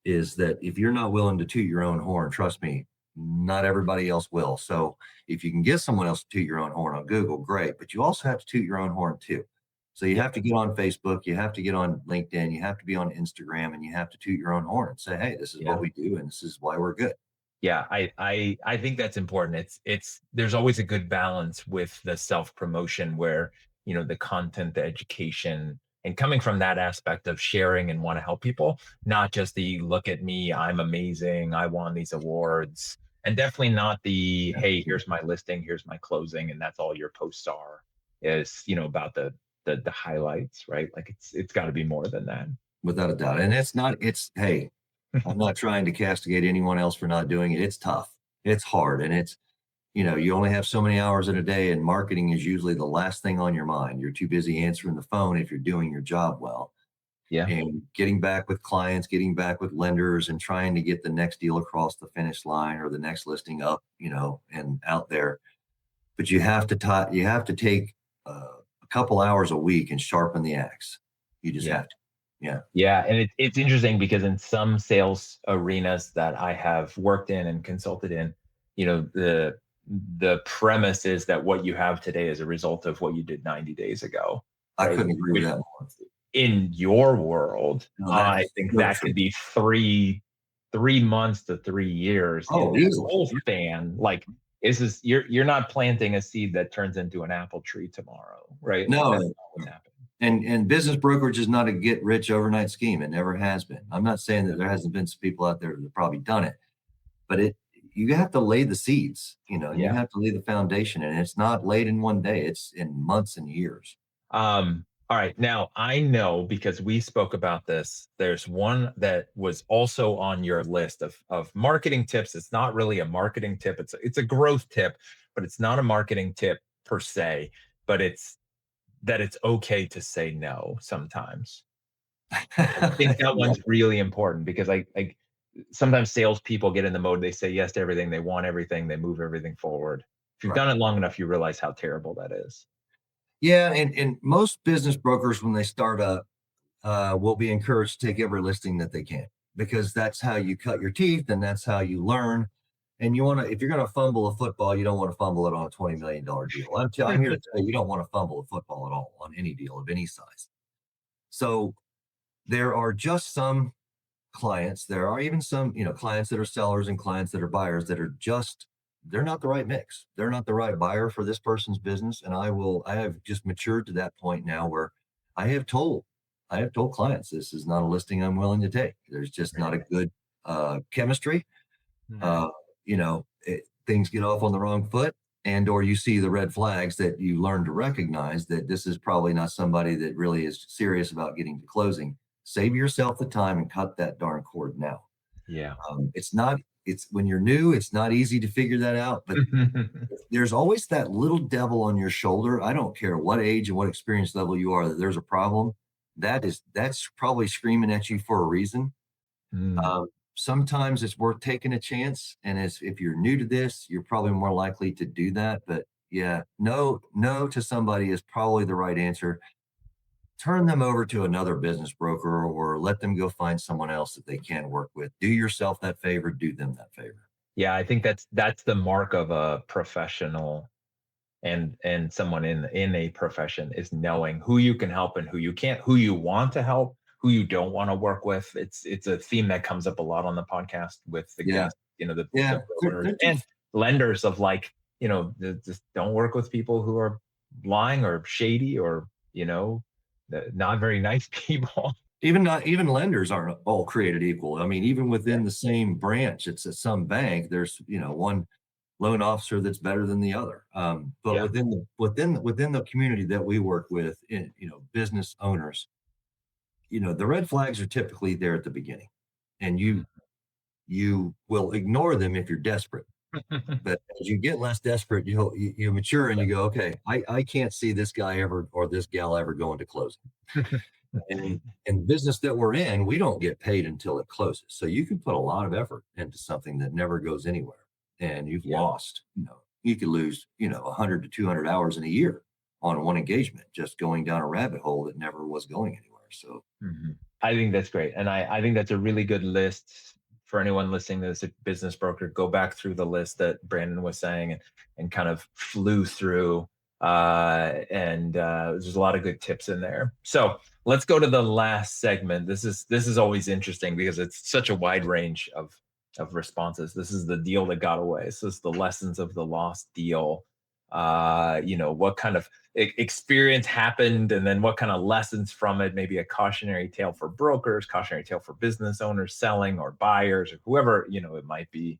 is that if you're not willing to toot your own horn, trust me, not everybody else will. So if you can get someone else to toot your own horn on Google, great. But you also have to toot your own horn too. So you have to get on Facebook, you have to get on LinkedIn, you have to be on Instagram, and you have to toot your own horn and say, hey, this is what we do, and this is why we're good. Yeah, I think that's important. It's there's always a good balance with the self-promotion where, the content, the education, and coming from that aspect of sharing and want to help people, not just the look at me, I'm amazing, I won these awards, and definitely not the, hey, here's my listing, here's my closing, and that's all your posts are, is, about the highlights, right? Like it's got to be more than that. Without a doubt. And hey, I'm not trying to castigate anyone else for not doing it. It's tough. It's hard. And you only have so many hours in a day, and marketing is usually the last thing on your mind. You're too busy answering the phone if you're doing your job well. Yeah. And getting back with clients, getting back with lenders, and trying to get the next deal across the finish line or the next listing up, and out there. But you have to take a couple hours a week and sharpen the axe. You just have to. Yeah. Yeah. And it's interesting because in some sales arenas that I have worked in and consulted in, the premise is that what you have today is a result of what you did 90 days ago. Right? I couldn't agree with that more. In your world, I think that could be 3 months to 3 years. Oh, whole span. Like, you're not planting a seed that turns into an apple tree tomorrow, right? No. That's not what's happening. And business brokerage is not a get rich overnight scheme. It never has been. I'm not saying that there hasn't been some people out there that have probably done it, but you have to lay the seeds, you have to lay the foundation, and it's not laid in one day. It's in months and years. All right. Now, I know, because we spoke about this, there's one that was also on your list of marketing tips. It's not really a marketing tip. It's a growth tip, but it's not a marketing tip per se, but it's that it's okay to say no sometimes. I think that one's really important, because I sometimes salespeople get in the mode, they say yes to everything, they want everything, they move everything forward. If you've done it long enough, you realize how terrible that is. Yeah, and most business brokers, when they start up, will be encouraged to take every listing that they can, because that's how you cut your teeth and that's how you learn. And if you're going to fumble a football, you don't want to fumble it on a $20 million deal. I'm here to tell you don't want to fumble a football at all on any deal of any size. So there are just some clients, there are even some, clients that are sellers and clients that are buyers that are they're not the right mix. They're not the right buyer for this person's business. And I have just matured to that point now where I have told clients, this is not a listing I'm willing to take. There's just not a good chemistry. Things get off on the wrong foot, or you see the red flags that you learn to recognize that this is probably not somebody that really is serious about getting to closing. Save yourself the time and cut that darn cord now. Yeah. It's when you're new, it's not easy to figure that out, but there's always that little devil on your shoulder. I don't care what age and what experience level you are, that there's a problem. That's probably screaming at you for a reason. Sometimes it's worth taking a chance. And if you're new to this, you're probably more likely to do that. But yeah, no to somebody is probably the right answer. Turn them over to another business broker, or let them go find someone else that they can work with. Do yourself that favor, do them that favor. Yeah, I think that's the mark of a professional and someone in a profession, is knowing who you can help and who you can't, who you want to help, who you don't want to work with. It's a theme that comes up a lot on the podcast with the guests, the brokers and lenders, of like, just don't work with people who are lying or shady or, not very nice people. Even lenders aren't all created equal. I mean, even within the same branch, it's at some bank, there's, one loan officer that's better than the other. But within the community that we work with, business owners, the red flags are typically there at the beginning, and you will ignore them if you're desperate. But as you get less desperate, you mature and you go, okay, I can't see this guy ever or this gal ever going to closing. And in business that we're in, we don't get paid until it closes. So you can put a lot of effort into something that never goes anywhere, and you've lost, you could lose, 100 to 200 hours in a year on one engagement, just going down a rabbit hole that never was going anywhere. So I think that's great. And I think that's a really good list for anyone listening to this business broker. Go back through the list that Brandon was saying and kind of flew through. There's a lot of good tips in there. So let's go to the last segment. This is always interesting because it's such a wide range of responses. This is the deal that got away. This is the lessons of the lost deal. What kind of experience happened, and then what kind of lessons from it. Maybe a cautionary tale for brokers, cautionary tale for business owners selling, or buyers, or whoever it might be.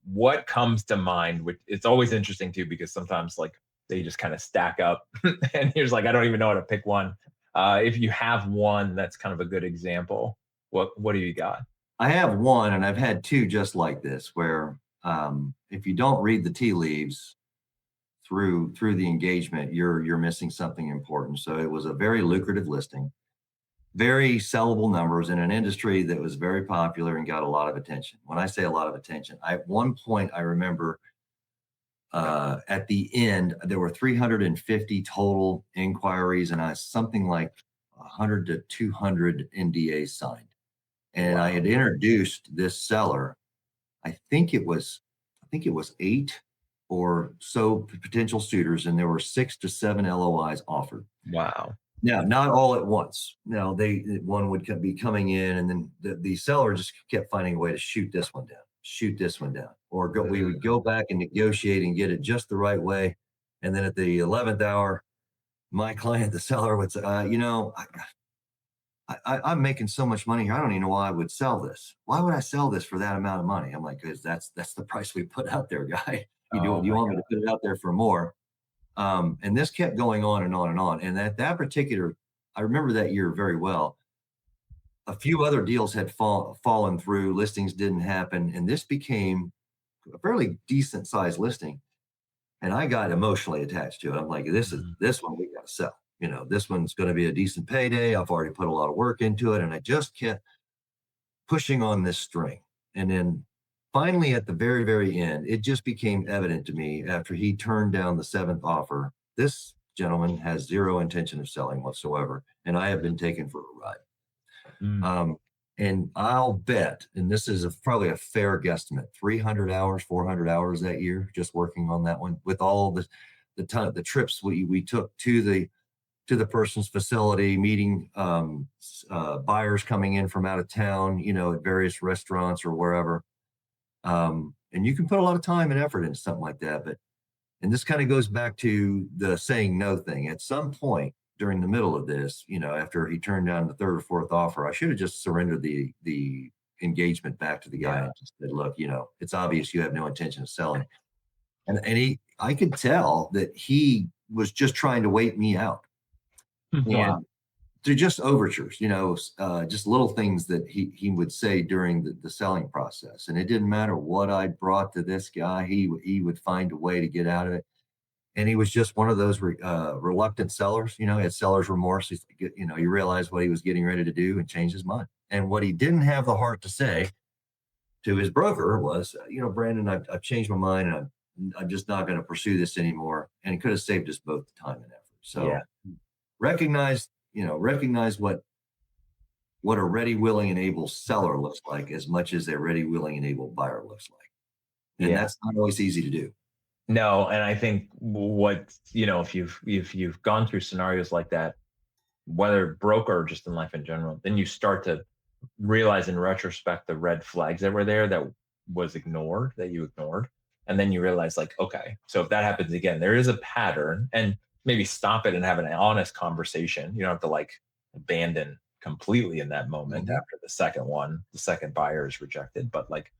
What comes to mind? Which it's always interesting too, because sometimes like they just kind of stack up, and here's like I don't even know how to pick one. If you have one that's kind of a good example, what do you got? I have one, and I've had two just like this, where if you don't read the tea leaves through the engagement, you're missing something important. So it was a very lucrative listing, very sellable numbers in an industry that was very popular and got a lot of attention. When I say a lot of attention, at one point I remember at the end there were 350 total inquiries, and something like 100 to 200 NDAs signed. And I had introduced this seller. I think it was 8 or so potential suitors, and there were 6 to 7 LOIs offered. Wow. Now, not all at once. Now, one would be coming in, and then the seller just kept finding a way to shoot this one down, or we would go back and negotiate and get it just the right way. And then at the 11th hour, my client, the seller, would say, I'm making so much money here. I don't even know why I would sell this. Why would I sell this for that amount of money? I'm like, because that's the price we put out there, guy. You want me to put it out there for more? And this kept going on and on and on. And that particular, I remember that year very well. A few other deals had fallen through, listings didn't happen, and this became a fairly decent sized listing. And I got emotionally attached to it. I'm like, this one we got to sell. This one's going to be a decent payday. I've already put a lot of work into it, and I just kept pushing on this string. And then finally, at the very, very end, it just became evident to me after he turned down the 7th offer, this gentleman has zero intention of selling whatsoever, and I have been taken for a ride. And I'll bet, and this is probably a fair guesstimate, 300 hours, 400 hours that year, just working on that one, with all the trips we took to the person's facility, meeting buyers coming in from out of town, at various restaurants or wherever. And you can put a lot of time and effort into something like that. And this kind of goes back to the saying no thing. At some point during the middle of this, after he turned down the 3rd or 4th offer, I should have just surrendered the engagement back to the guy and just said, look, it's obvious you have no intention of selling. And I could tell that he was just trying to wait me out. Wow. And they're just overtures, just little things that he would say during the selling process. And it didn't matter what I brought to this guy, he would find a way to get out of it. And he was just one of those reluctant sellers, he had seller's remorse. You realize what he was getting ready to do and change his mind. And what he didn't have the heart to say to his broker was, Brandon, I've changed my mind, and I'm just not going to pursue this anymore. And it could have saved us both the time and effort. So recognize what a ready, willing, and able seller looks like as much as a ready, willing, and able buyer looks like. And that's not always easy to do. No, and I think if you've gone through scenarios like that, whether broker or just in life in general, then you start to realize in retrospect the red flags that were there that you ignored. And then you realize like, okay, so if that happens again, there is a pattern, and maybe stop it and have an honest conversation. You don't have to like abandon completely in that moment after the second buyer is rejected, but like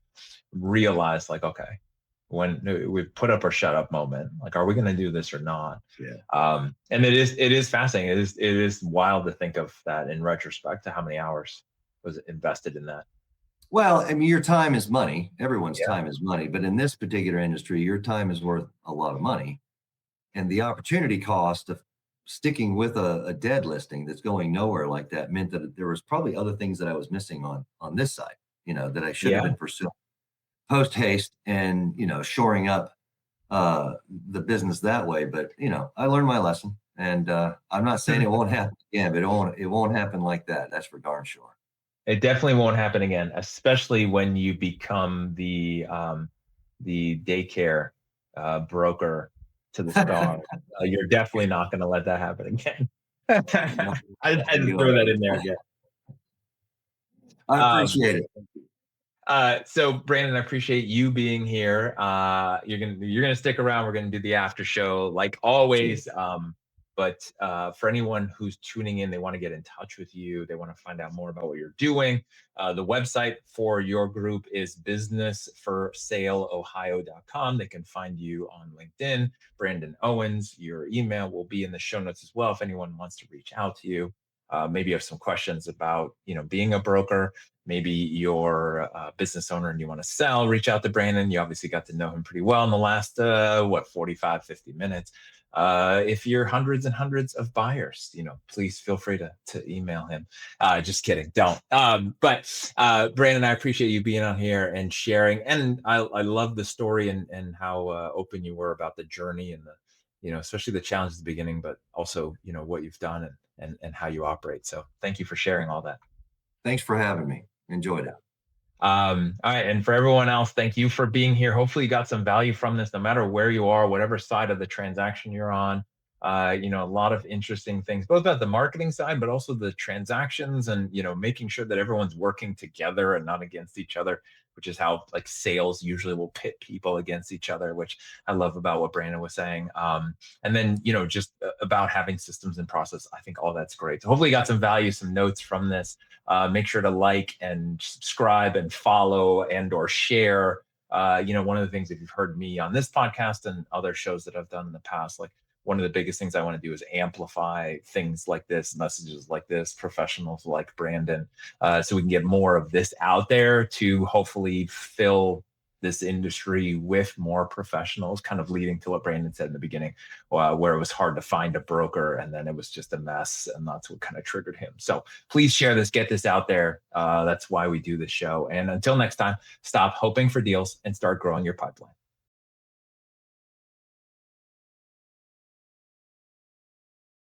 realize like, okay, when we put up or shut up moment, like, are we going to do this or not? And it is fascinating. It is wild to think of that in retrospect, to how many hours was invested in that. Well, I mean, your time is money. Everyone's time is money, but in this particular industry, your time is worth a lot of money. And the opportunity cost of sticking with a dead listing that's going nowhere like that meant that there was probably other things that I was missing on this side, that I should have been pursuing post haste, and, shoring up the business that way. But I learned my lesson, and I'm not saying it won't happen again, but it won't happen like that. That's for darn sure. It definitely won't happen again, especially when you become the daycare broker to the star. You're definitely not going to let that happen again. I had to throw that in there again. I appreciate it. So Brandon, I appreciate you being here. You're gonna stick around. We're gonna do the after show like always. But for anyone who's tuning in, they want to get in touch with you. They want to find out more about what you're doing. The website for your group is businessforsaleohio.com. They can find you on LinkedIn, Brandon Owens. Your email will be in the show notes as well if anyone wants to reach out to you. Maybe you have some questions about being a broker. Maybe you're a business owner and you want to sell, reach out to Brandon. You obviously got to know him pretty well in the last 45, 50 minutes. If you're hundreds and hundreds of buyers, please feel free to email him. Just kidding, don't. But Brandon, I appreciate you being on here and sharing. And I love the story and how open you were about the journey and especially the challenges at the beginning, but also, what you've done and how you operate. So thank you for sharing all that. Thanks for having me. Enjoyed it. All right. And for everyone else, thank you for being here. Hopefully you got some value from this, no matter where you are, whatever side of the transaction you're on. A lot of interesting things, both about the marketing side, but also the transactions and, making sure that everyone's working together and not against each other, which is how like sales usually will pit people against each other, which I love about what Brandon was saying. And then, just about having systems and process. I think all that's great. So hopefully you got some value, some notes from this. Make sure to like and subscribe and follow and or share. One of the things, if you've heard me on this podcast and other shows that I've done in the past, like one of the biggest things I want to do is amplify things like this, messages like this, professionals like Brandon, so we can get more of this out there to hopefully fill this industry with more professionals, kind of leading to what Brandon said in the beginning, where it was hard to find a broker and then it was just a mess. And that's what kind of triggered him. So please share this, get this out there. That's why we do this show. And until next time, stop hoping for deals and start growing your pipeline.